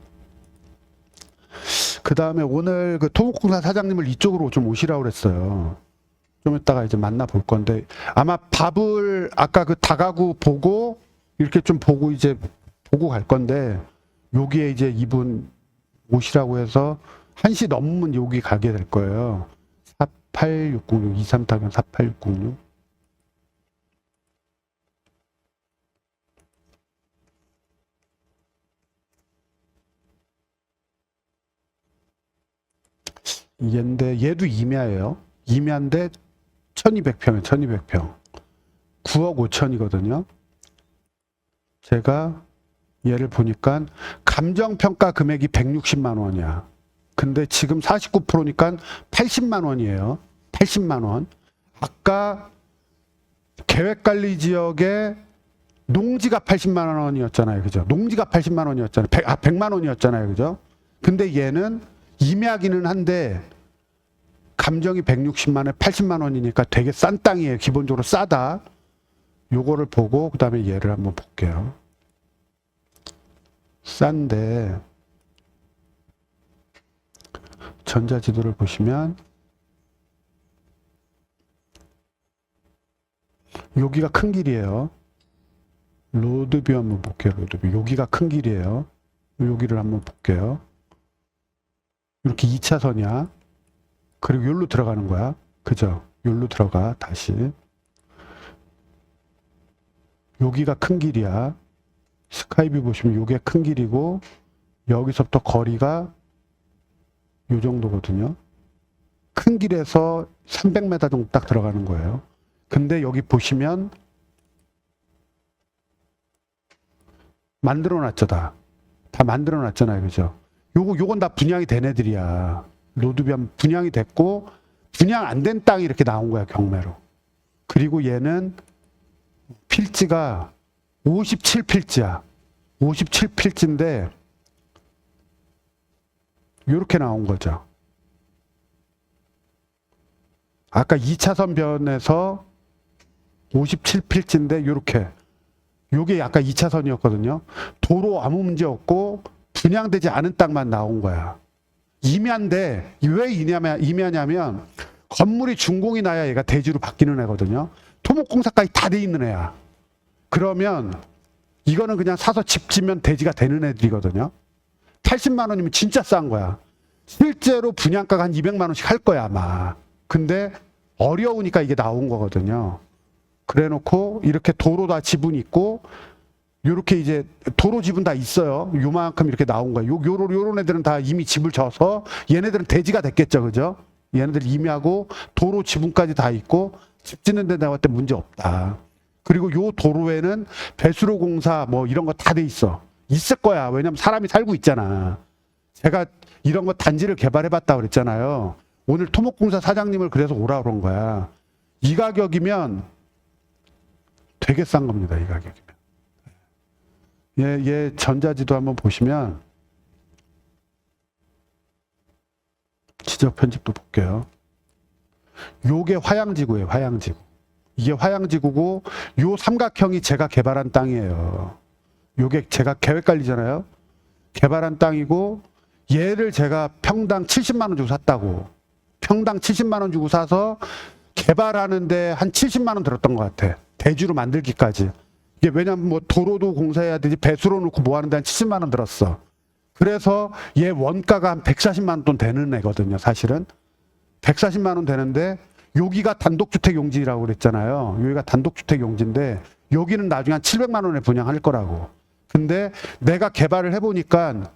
Speaker 1: 그 다음에 오늘 그 토목공사 사장님을 이쪽으로 좀 오시라고 그랬어요. 좀 이따가 이제 만나 볼 건데 아마 밥을 아까 그 다가구 보고 이렇게 좀 보고 이제 보고 갈 건데 여기에 이제 이분 오시라고 해서 1시 넘으면 여기 가게 될 거예요. 48606 23타경 48606. 얘인데 얘도 임야예요. 임야인데 1200평이에요. 1200평. 9억 5천이거든요. 제가 얘를 보니까 감정평가 금액이 160만 원이야. 근데 지금 49%니까 80만 원이에요. 80만 원. 아까 계획관리지역에 농지가 80만 원이었잖아요. 그죠? 농지가 80만 원이었잖아요. 100만 원이었잖아요. 그죠? 근데 얘는 임야기는 한데 감정이 160만에 80만 원이니까 되게 싼 땅이에요. 기본적으로 싸다. 요거를 보고 그 다음에 얘를 한번 볼게요. 싼데 전자지도를 보시면 여기가 큰 길이에요. 로드뷰 한번 볼게요. 로드뷰. 여기가 큰 길이에요. 여기를 한번 볼게요. 이렇게 2차선이야. 그리고 여기로 들어가는 거야. 그죠? 여기로 들어가. 다시. 여기가 큰 길이야. 스카이뷰 보시면 요게 큰 길이고 여기서부터 거리가 요 정도거든요. 큰 길에서 300m 정도 딱 들어가는 거예요. 근데 여기 보시면 만들어 놨죠. 다 만들어 놨잖아요. 그죠? 요건 다 분양이 된 애들이야. 로드뷰 분양이 됐고 분양 안 된 땅이 이렇게 나온 거야. 경매로. 그리고 얘는 필지가 57필지야. 57필지인데 이렇게 나온 거죠. 아까 2차선 변에서 57필지인데 이렇게. 요게 아까 2차선이었거든요. 도로 아무 문제 없고 분양되지 않은 땅만 나온 거야. 임야인데 왜 임야냐면 건물이 준공이 나야 얘가 대지로 바뀌는 애거든요. 토목공사까지 다 돼 있는 애야. 그러면 이거는 그냥 사서 집 지면 대지가 되는 애들이거든요. 80만 원이면 진짜 싼 거야. 실제로 분양가가 한 200만 원씩 할 거야 아마. 근데 어려우니까 이게 나온 거거든요. 그래 놓고 이렇게 도로 다 지분 있고 요렇게 이제 도로 지분 다 있어요. 요만큼 이렇게 나온 거야. 요런 애들은 다 이미 집을 져서 얘네들은 대지가 됐겠죠. 그죠? 얘네들 이미 하고 도로 지분까지 다 있고 집 짓는 데 내가 봤을 때 문제 없다. 그리고 요 도로에는 배수로 공사 뭐 이런 거 다 돼 있어. 있을 거야. 왜냐면 사람이 살고 있잖아. 제가 이런 거 단지를 개발해 봤다고 그랬잖아요. 오늘 토목공사 사장님을 그래서 오라 그런 거야. 이 가격이면 되게 싼 겁니다. 이 가격이면. 얘 전자지도 한번 보시면 지적 편집도 볼게요. 요게 화양지구예요. 화양지구. 이게 화양지구고 요 삼각형이 제가 개발한 땅이에요. 요게 제가 계획관리잖아요. 개발한 땅이고 얘를 제가 평당 70만 원 주고 샀다고. 평당 70만 원 주고 사서 개발하는데 한 70만 원 들었던 것 같아. 대주로 만들기까지. 이게 왜냐면 뭐 도로도 공사해야 되지 배수로 놓고 뭐 하는데 한 70만 원 들었어. 그래서 얘 원가가 한 140만 원 돈 되는 애거든요. 사실은 140만 원 되는데 여기가 단독주택 용지라고 그랬잖아요. 여기가 단독주택 용지인데 여기는 나중에 한 700만 원에 분양할 거라고. 근데 내가 개발을 해보니까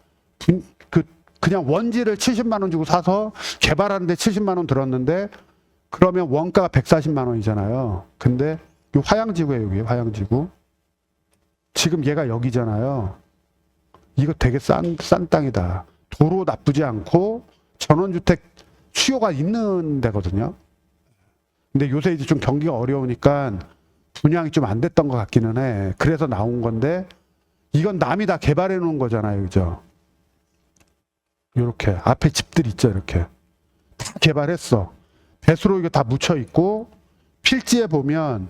Speaker 1: 그냥 원지를 70만 원 주고 사서 개발하는데 70만 원 들었는데 그러면 원가가 140만 원이잖아요. 근데 요 화양지구예요. 여기 화양지구. 지금 얘가 여기잖아요. 이거 되게 싼 땅이다. 도로 나쁘지 않고 전원주택 수요가 있는 데거든요. 근데 요새 이제 좀 경기가 어려우니까 분양이 좀 안 됐던 것 같기는 해. 그래서 나온 건데 이건 남이 다 개발해 놓은 거잖아요. 그죠? 요렇게 앞에 집들 있죠. 이렇게 다 개발했어. 배수로 이거 다 묻혀 있고 필지에 보면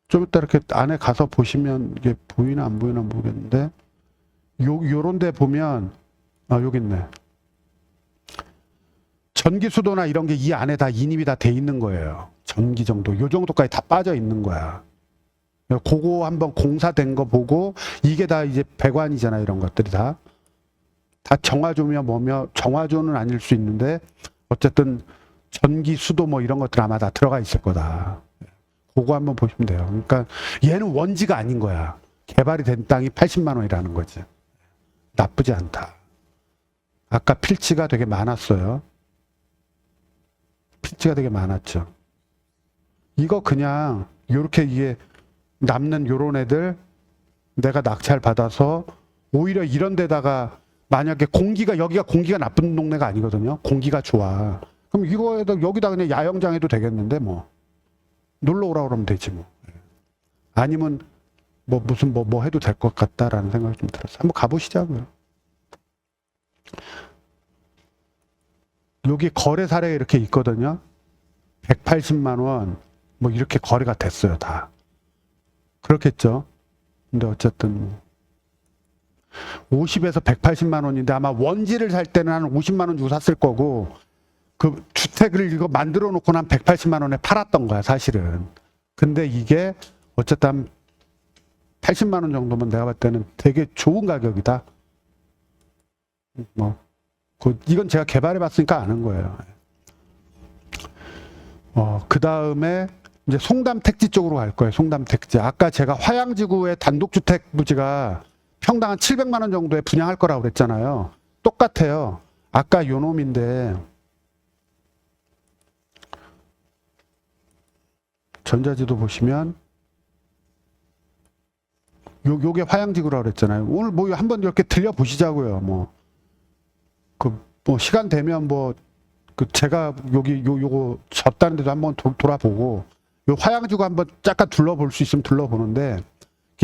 Speaker 1: 좀 이따 이렇게 안에 가서 보시면 이게 보이나 안 보이나 모르겠는데 요런 데 보면 여기 있네. 전기 수도나 이런 게 이 안에 다 인입이 다 돼 있는 거예요. 전기 정도. 요 정도까지 다 빠져 있는 거야. 그거 한번 공사된 거 보고 이게 다 이제 배관이잖아. 이런 것들이 다 정화조며 뭐며 정화조는 아닐 수 있는데 어쨌든 전기 수도 뭐 이런 것들 아마 다 들어가 있을 거다. 그거 한번 보시면 돼요. 그러니까 얘는 원지가 아닌 거야. 개발이 된 땅이 80만 원이라는 거지. 나쁘지 않다. 아까 필지가 되게 많았어요. 필지가 되게 많았죠. 이거 그냥 요렇게 이게 남는 요런 애들 내가 낙찰 받아서 오히려 이런 데다가 만약에 여기가 공기가 나쁜 동네가 아니거든요. 공기가 좋아. 그럼 이거에다 여기다 그냥 야영장 해도 되겠는데 뭐. 놀러 오라 그러면 되지 뭐. 아니면 뭐 무슨 뭐 해도 될 것 같다라는 생각이 좀 들었어요. 한번 가보시자고요. 여기 거래 사례가 이렇게 있거든요. 180만 원 뭐 이렇게 거래가 됐어요. 다. 그렇겠죠. 근데 어쨌든 50에서 180만 원인데 아마 원지를 살 때는 한 50만 원 주고 샀을 거고 그 주택을 이거 만들어 놓고 한 180만 원에 팔았던 거야, 사실은. 근데 이게 어쨌든 한 80만 원 정도면 내가 봤을 때는 되게 좋은 가격이다. 뭐, 이건 제가 개발해 봤으니까 아는 거예요. 그 다음에 이제 송담 택지 쪽으로 갈 거예요, 송담 택지. 아까 제가 화양지구의 단독주택 부지가 평당 한 700만 원 정도에 분양할 거라고 그랬잖아요. 똑같아요. 아까 요 놈인데, 전자지도 보시면 요게 화양지구라고 그랬잖아요. 오늘 뭐 한번 이렇게 들려보시자고요. 뭐 시간 되면 제가 요거 졌다는 데도 한번 돌아보고 요 화양지구 한번 잠깐 둘러볼 수 있으면 둘러보는데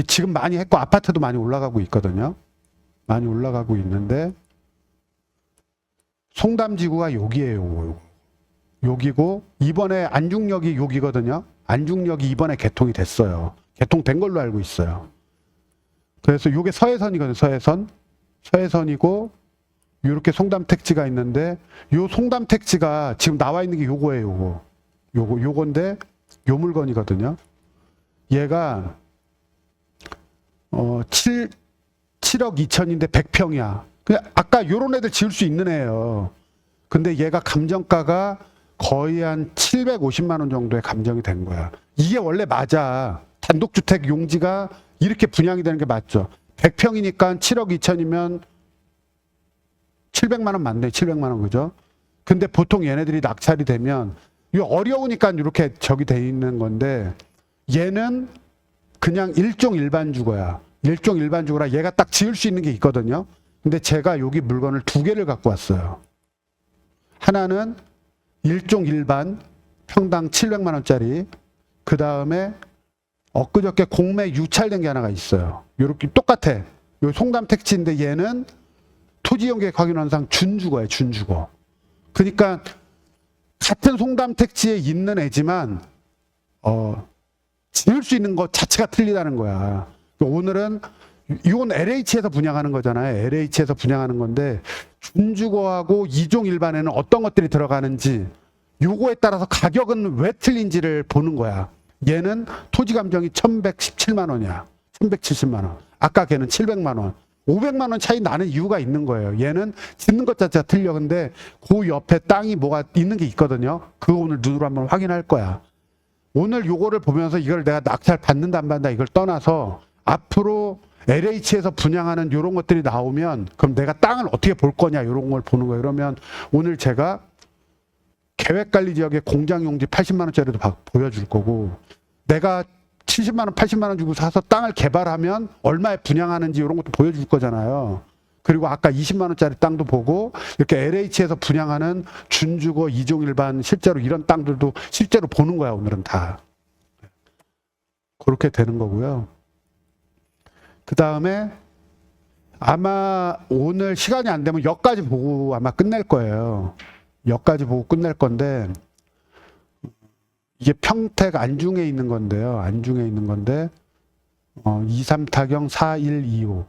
Speaker 1: 지금 많이 했고 아파트도 많이 올라가고 있거든요. 많이 올라가고 있는데 송담지구가 여기에요. 여기고 이번에 안중역이 여기거든요. 안중역이 이번에 개통이 됐어요. 개통된 걸로 알고 있어요. 그래서 요게 서해선이거든요. 서해선이고 요렇게 송담 택지가 있는데 요 송담 택지가 지금 나와 있는 게 요거예요. 요건데 요 물건이거든요. 얘가 7억 2천인데 100평이야. 그냥 아까 요런 애들 지을 수 있는 애예요. 근데 얘가 감정가가 거의 한 750만 원 정도의 감정이 된 거야. 이게 원래 맞아. 단독주택 용지가 이렇게 분양이 되는 게 맞죠. 100평이니까 7억 2천이면 700만 원 맞네. 700만 원 그죠? 근데 보통 얘네들이 낙찰이 되면 이거 어려우니까 이렇게 저기 돼 있는 건데 얘는 그냥 일종 일반 주거야. 일종 일반 주거라 얘가 딱 지을 수 있는 게 있거든요. 근데 제가 여기 물건을 두 개를 갖고 왔어요. 하나는 일종 일반 평당 700만 원짜리. 그 다음에 엊그저께 공매 유찰된 게 하나가 있어요. 요렇게 똑같아. 요 송담 택지인데 얘는 토지용계 확인원상 준주거예요. 준주거. 그러니까 같은 송담 택지에 있는 애지만 지을 수 있는 것 자체가 틀리다는 거야. 오늘은 이건 LH에서 분양하는 거잖아요. LH에서 분양하는 건데 준주거하고 이종 일반에는 어떤 것들이 들어가는지 요거에 따라서 가격은 왜 틀린지를 보는 거야. 얘는 토지 감정이 1117만 원이야. 1170만 원. 아까 걔는 700만 원. 500만 원 차이 나는 이유가 있는 거예요. 얘는 짓는 것 자체가 틀려. 근데 그 옆에 땅이 뭐가 있는 게 있거든요. 그거 오늘 눈으로 한번 확인할 거야. 오늘 요거를 보면서 이걸 내가 낙찰 받는다 안 받는다 이걸 떠나서 앞으로 LH에서 분양하는 요런 것들이 나오면 그럼 내가 땅을 어떻게 볼 거냐 요런 걸 보는 거예요. 그러면 오늘 제가 계획관리지역에 공장용지 80만 원짜리도 보여줄 거고 내가 70만 원, 80만 원 주고 사서 땅을 개발하면 얼마에 분양하는지 이런 것도 보여줄 거잖아요. 그리고 아까 20만 원짜리 땅도 보고 이렇게 LH에서 분양하는 준주거, 이종 일반 실제로 이런 땅들도 실제로 보는 거야. 오늘은 다. 그렇게 되는 거고요. 그 다음에 아마 오늘 시간이 안 되면 여기까지 보고 아마 끝낼 거예요. 여기까지 보고 끝낼 건데 이게 평택 안중에 있는 건데요. 안중에 있는 건데 23타경 4125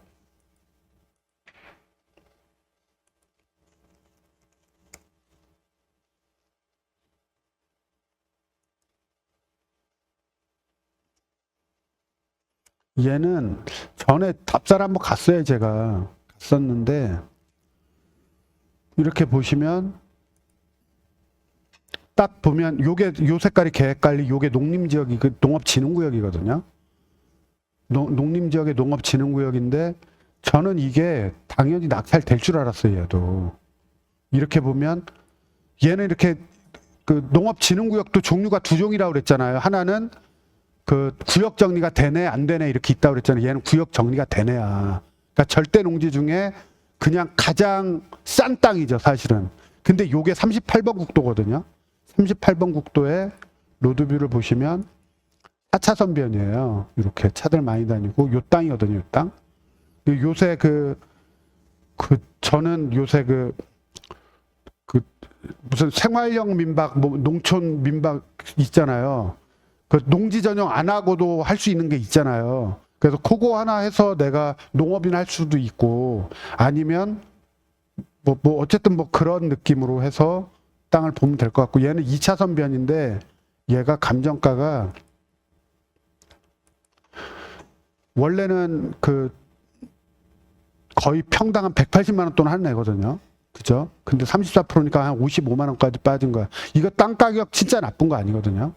Speaker 1: 얘는 전에 답사를 한번 갔어요. 제가 갔었는데 이렇게 보시면 딱 보면 요게 요 색깔이 계획관리, 요게 농림지역이 그 농업진흥구역이거든요. 농림지역의 농업진흥구역인데 저는 이게 당연히 낙찰될 줄 알았어요. 얘도 이렇게 보면 얘는 이렇게 그 농업진흥구역도 종류가 두 종이라고 그랬잖아요. 하나는 그 구역 정리가 되네 안 되네 이렇게 있다고 그랬잖아요. 얘는 구역 정리가 되네야. 그러니까 절대 농지 중에 그냥 가장 싼 땅이죠, 사실은. 근데 요게 38번 국도거든요. 38번 국도에 로드뷰를 보시면 4차선변이에요. 이렇게 차들 많이 다니고 요 땅이거든요, 요 땅. 요새 저는 요새 무슨 생활형 민박, 뭐 농촌 민박 있잖아요. 그 농지 전용 안 하고도 할 수 있는 게 있잖아요. 그래서 그거 하나 해서 내가 농업인 할 수도 있고 아니면 뭐 어쨌든 뭐 그런 느낌으로 해서 땅을 보면 될 것 같고 얘는 2차선 변인데 얘가 감정가가 원래는 거의 평당 한 180만 원 돈 하는 애거든요. 그죠? 근데 34%니까 한 55만 원까지 빠진 거야. 이거 땅 가격 진짜 나쁜 거 아니거든요.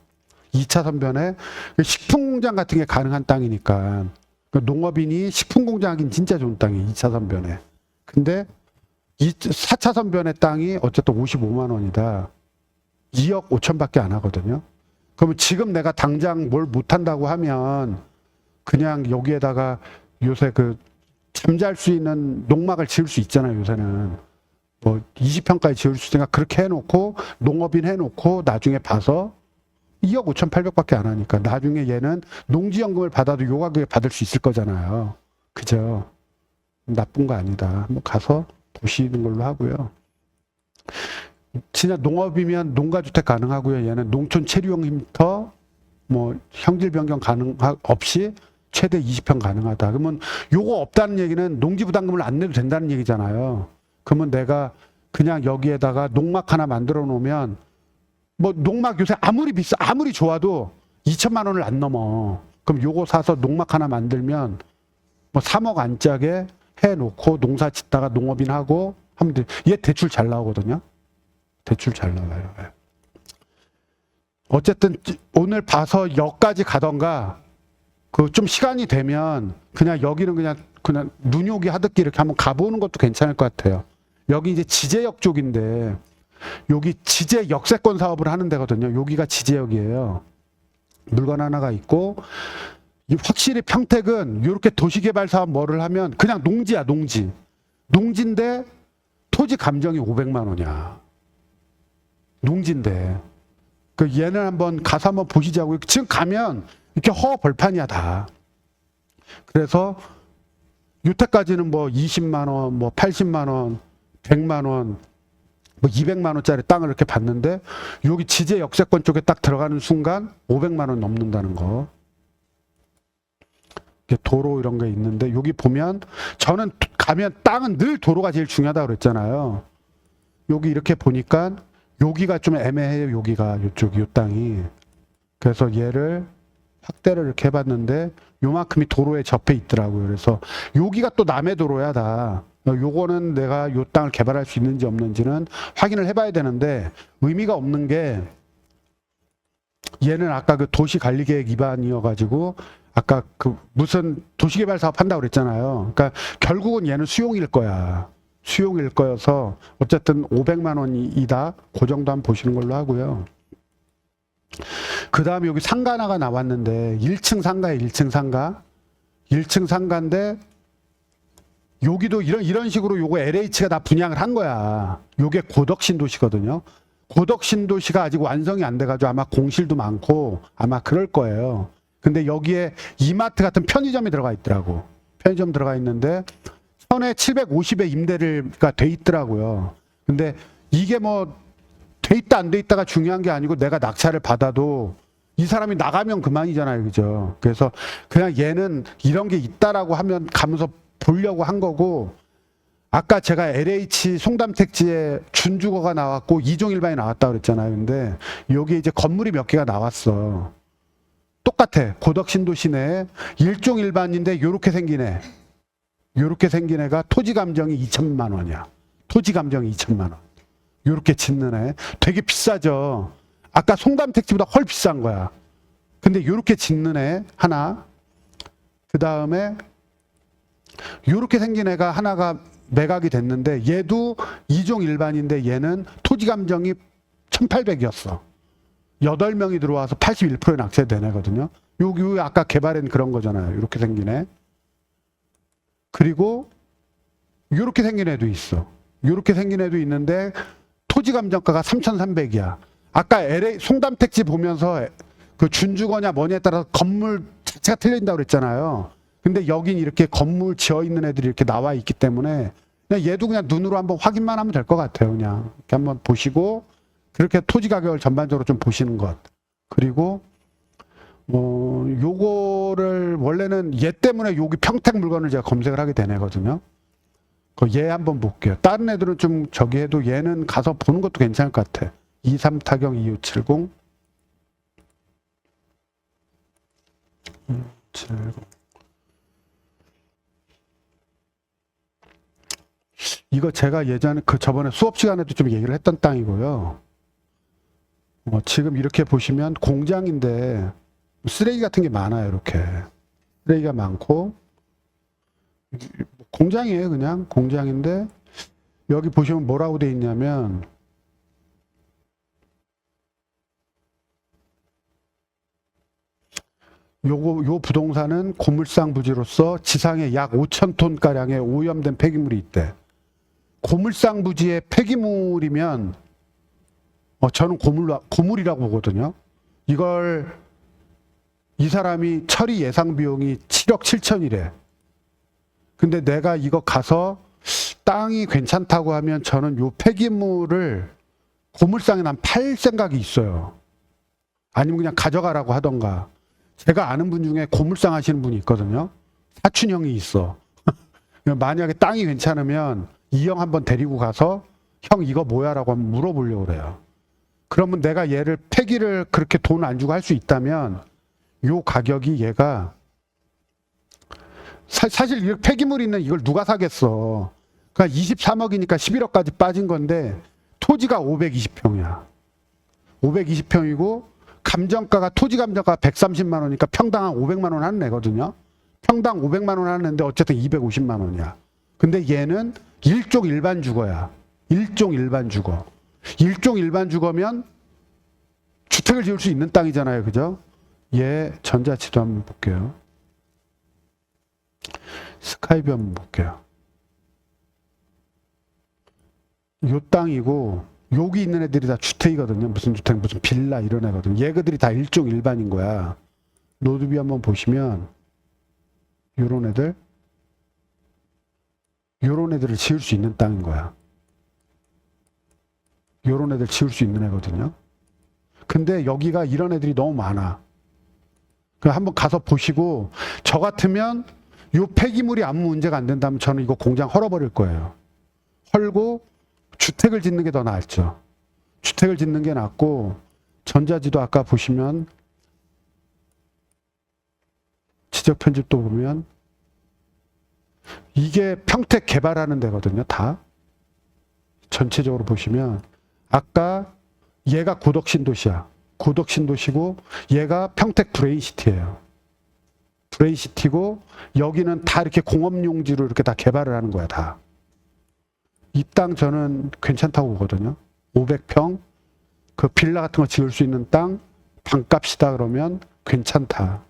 Speaker 1: 2차선 변에 식품 공장 같은 게 가능한 땅이니까 농업인이 식품 공장 하긴 진짜 좋은 땅이에요. 2차선 변에. 근데 4차선 변의 땅이 어쨌든 55만 원이다. 2억 5천밖에 안 하거든요. 그러면 지금 내가 당장 뭘 못한다고 하면 그냥 여기에다가 요새 잠잘 수 있는 농막을 지을 수 있잖아요. 요새는 뭐 20평까지 지을 수 있으니까 그렇게 해놓고 농업인 해놓고 나중에 봐서 2억 5,800밖에 안 하니까 나중에 얘는 농지연금을 받아도 요 가격에 받을 수 있을 거잖아요. 그죠? 나쁜 거 아니다. 한번 가서 보시는 걸로 하고요. 진짜 농업이면 농가주택 가능하고요. 얘는 농촌 체류용 쉼터 뭐 형질 변경 가능 없이 최대 20평 가능하다. 그러면 요거 없다는 얘기는 농지부담금을 안 내도 된다는 얘기잖아요. 그러면 내가 그냥 여기에다가 농막 하나 만들어 놓으면 뭐 농막 요새 아무리 좋아도 2천만 원을 안 넘어. 그럼 요거 사서 농막 하나 만들면 뭐 3억 안짝에 해놓고 농사 짓다가 농업인 하고 하면 돼. 얘 대출 잘 나오거든요. 대출 잘 나와요. 어쨌든 오늘 봐서 역까지 가던가 그 좀 시간이 되면 그냥 여기는 그냥 눈요기 하듯이 이렇게 한번 가보는 것도 괜찮을 것 같아요. 여기 이제 지제역 쪽인데 여기 지제 역세권 사업을 하는 데거든요. 여기가 지제역이에요. 물건 하나가 있고 확실히 평택은 이렇게 도시개발 사업 뭐를 하면 그냥 농지야 농지. 농지인데 토지 감정이 500만 원이야. 농지인데. 그 얘는 한번 가서 한번 보시자고. 지금 가면 이렇게 벌판이야 다. 그래서 여태까지는 뭐 20만 원, 뭐 80만 원, 100만 원, 뭐 200만 원짜리 땅을 이렇게 봤는데 여기 지제 역세권 쪽에 딱 들어가는 순간 500만 원 넘는다는 거. 도로 이런 게 있는데 여기 보면 저는 가면 땅은 늘 도로가 제일 중요하다고 그랬잖아요. 여기 이렇게 보니까 여기가 좀 애매해요. 여기가 이쪽이 요 땅이. 그래서 얘를 확대를 이렇게 해봤는데 요만큼이 도로에 접해 있더라고요. 그래서 여기가 또 남의 도로야 다. 요거는 내가 요 땅을 개발할 수 있는지 없는지는 확인을 해봐야 되는데 의미가 없는 게 얘는 아까 그 도시관리계획 위반이어가지고 아까 그 무슨 도시개발 사업 한다고 그랬잖아요. 그러니까 결국은 얘는 수용일 거야. 수용일 거여서 어쨌든 500만 원이다. 그 정도 한번 보시는 걸로 하고요. 그 다음에 여기 상가 하나가 나왔는데 1층 상가에 1층 상가. 1층 상가인데 여기도 이런 식으로 요거 LH가 다 분양을 한 거야. 요게 고덕신도시거든요. 고덕신도시가 아직 완성이 안 돼가지고 아마 공실도 많고 아마 그럴 거예요. 근데 여기에 이마트 같은 편의점이 들어가 있더라고. 편의점 들어가 있는데 선에 750에 임대가 돼 있더라고요. 근데 이게 뭐 돼 있다 안 돼 있다가 중요한 게 아니고 내가 낙찰을 받아도 이 사람이 나가면 그만이잖아요. 그죠? 그래서 그냥 얘는 이런 게 있다라고 하면 가면서 보려고 한 거고 아까 제가 LH 송담택지에 준주거가 나왔고 이종일반이 나왔다고 그랬잖아요. 근데 여기 이제 건물이 몇 개가 나왔어. 똑같아. 고덕신도시 내에 일종일반인데 요렇게 생긴 애. 요렇게 생긴 애가 토지 감정이 2천만 원이야. 토지 감정이 2천만 원. 요렇게 짓는 애. 되게 비싸죠. 아까 송담택지보다 훨 비싼 거야. 근데 요렇게 짓는 애 하나. 그 다음에 요렇게 생긴 애가 하나가 매각이 됐는데 얘도 2종 일반인데 얘는 토지 감정이 1800이었어. 8명이 들어와서 81%에 낙찰된 애거든요. 여기 아까 개발한 그런 거잖아요. 이렇게 생긴 애. 그리고 이렇게 생긴 애도 있어. 이렇게 생긴 애도 있는데 토지 감정가가 3,300이야. 아까 LA 송담택지 보면서 그 준주거냐 뭐냐에 따라서 건물 자체가 틀린다고 그랬잖아요. 근데 여긴 이렇게 건물 지어 있는 애들이 이렇게 나와 있기 때문에 그냥 얘도 그냥 눈으로 한번 확인만 하면 될 것 같아요. 그냥 이렇게 한번 보시고 그렇게 토지 가격을 전반적으로 좀 보시는 것. 그리고 요거를 원래는 얘 때문에 여기 평택 물건을 제가 검색을 하게 되네거든요. 얘 한번 볼게요. 다른 애들은 좀 저기 해도 얘는 가서 보는 것도 괜찮을 것 같아. 23 타경 2570. 2570. 이거 제가 예전에 저번에 수업 시간에도 좀 얘기를 했던 땅이고요. 지금 이렇게 보시면 공장인데 쓰레기 같은 게 많아요. 이렇게 쓰레기가 많고 공장이에요. 그냥 공장인데 여기 보시면 뭐라고 돼 있냐면 요 부동산은 고물상 부지로서 지상에 약 5,000톤 가량의 오염된 폐기물이 있대. 고물상 부지의 폐기물이면 저는 고물이라고 보거든요. 이걸 이 사람이 처리 예상 비용이 7억 7천이래. 근데 내가 이거 가서 땅이 괜찮다고 하면 저는 요 폐기물을 고물상에 난 팔 생각이 있어요. 아니면 그냥 가져가라고 하던가. 제가 아는 분 중에 고물상 하시는 분이 있거든요. 사촌형이 있어. 만약에 땅이 괜찮으면 이 형 한번 데리고 가서 형 이거 뭐야라고 한번 물어보려고 그래요. 그러면 내가 얘를 폐기를 그렇게 돈 안 주고 할 수 있다면 요 가격이 얘가 사실 이 폐기물 있는 이걸 누가 사겠어. 그러니까 23억이니까 11억까지 빠진 건데 토지가 520평이야. 520평이고 감정가가 토지 감정가가 130만 원이니까 평당 한 500만 원 하는 애거든요. 평당 500만 원 하는데 어쨌든 250만 원이야. 근데 얘는 일종 일반 주거야. 일종 일반 주거. 일종 일반 주거면 주택을 지을 수 있는 땅이잖아요. 그죠? 얘 전자치도 한번 볼게요. 스카이뷰 한번 볼게요. 요 땅이고 여기 있는 애들이 다 주택이거든요. 무슨 주택, 무슨 빌라 이런 애거든요. 얘들이 다 일종 일반인 거야. 노드뷰 한번 보시면 요런 애들을 지을 수 있는 땅인 거야. 요런 애들 지을 수 있는 애거든요. 근데 여기가 이런 애들이 너무 많아. 그럼 한번 가서 보시고 저 같으면 요 폐기물이 아무 문제가 안 된다면 저는 이거 공장 헐어버릴 거예요. 헐고 주택을 짓는 게 더 낫죠. 주택을 짓는 게 낫고 전자지도 아까 보시면 지적 편집도 보면 이게 평택 개발하는 데거든요. 다 전체적으로 보시면 아까 얘가 고덕신도시야. 고덕신도시고 얘가 평택 브레인시티예요. 브레인시티고 여기는 다 이렇게 공업용지로 이렇게 다 개발을 하는 거야. 다. 이 땅 저는 괜찮다고 보거든요. 500평 그 빌라 같은 거 지을 수 있는 땅 반값이다 그러면 괜찮다.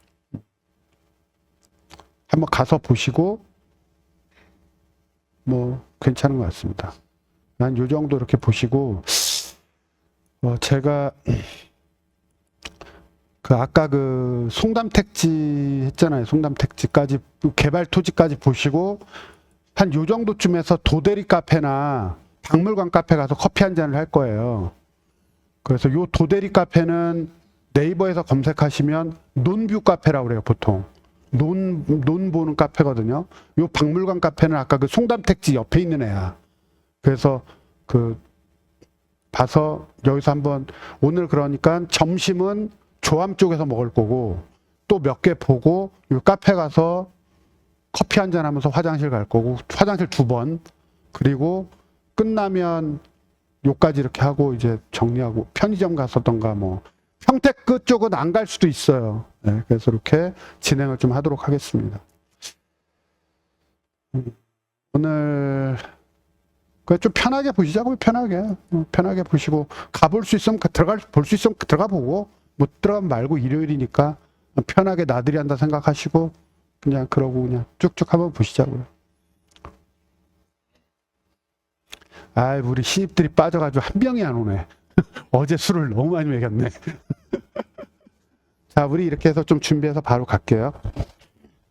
Speaker 1: 한번 가서 보시고 뭐 괜찮은 것 같습니다. 난 요 정도 이렇게 보시고 제가 그 아까 그 송담택지 했잖아요. 송담택지까지 개발 토지까지 보시고 한 요 정도쯤에서 도대리 카페나 박물관 카페 가서 커피 한 잔을 할 거예요. 그래서 요 도대리 카페는 네이버에서 검색하시면 논뷰 카페라고 그래요. 보통 논 보는 카페거든요. 요 박물관 카페는 아까 그 송담택지 옆에 있는 애야. 그래서 그 봐서 여기서 한번 오늘 그러니까 점심은 조암 쪽에서 먹을 거고 또 몇 개 보고 요 카페 가서 커피 한잔 하면서 화장실 갈 거고 화장실 2번 그리고 끝나면 요까지 이렇게 하고 이제 정리하고 편의점 갔었던가 뭐 평택 그쪽은 안 갈 수도 있어요. 네, 그래서 이렇게 진행을 좀 하도록 하겠습니다. 오늘 그냥 좀 편하게 보시자고요. 편하게 보시고 가볼 수 있으면 볼 수 있으면 들어가 보고 못 들어가면 말고 일요일이니까 편하게 나들이 한다 생각하시고 그냥 그러고 그냥 쭉쭉 한번 보시자고요. 아, 우리 신입들이 빠져가지고 한 병이 안 오네. 어제 술을 너무 많이 먹였네. 자, 우리 이렇게 해서 좀 준비해서 바로 갈게요.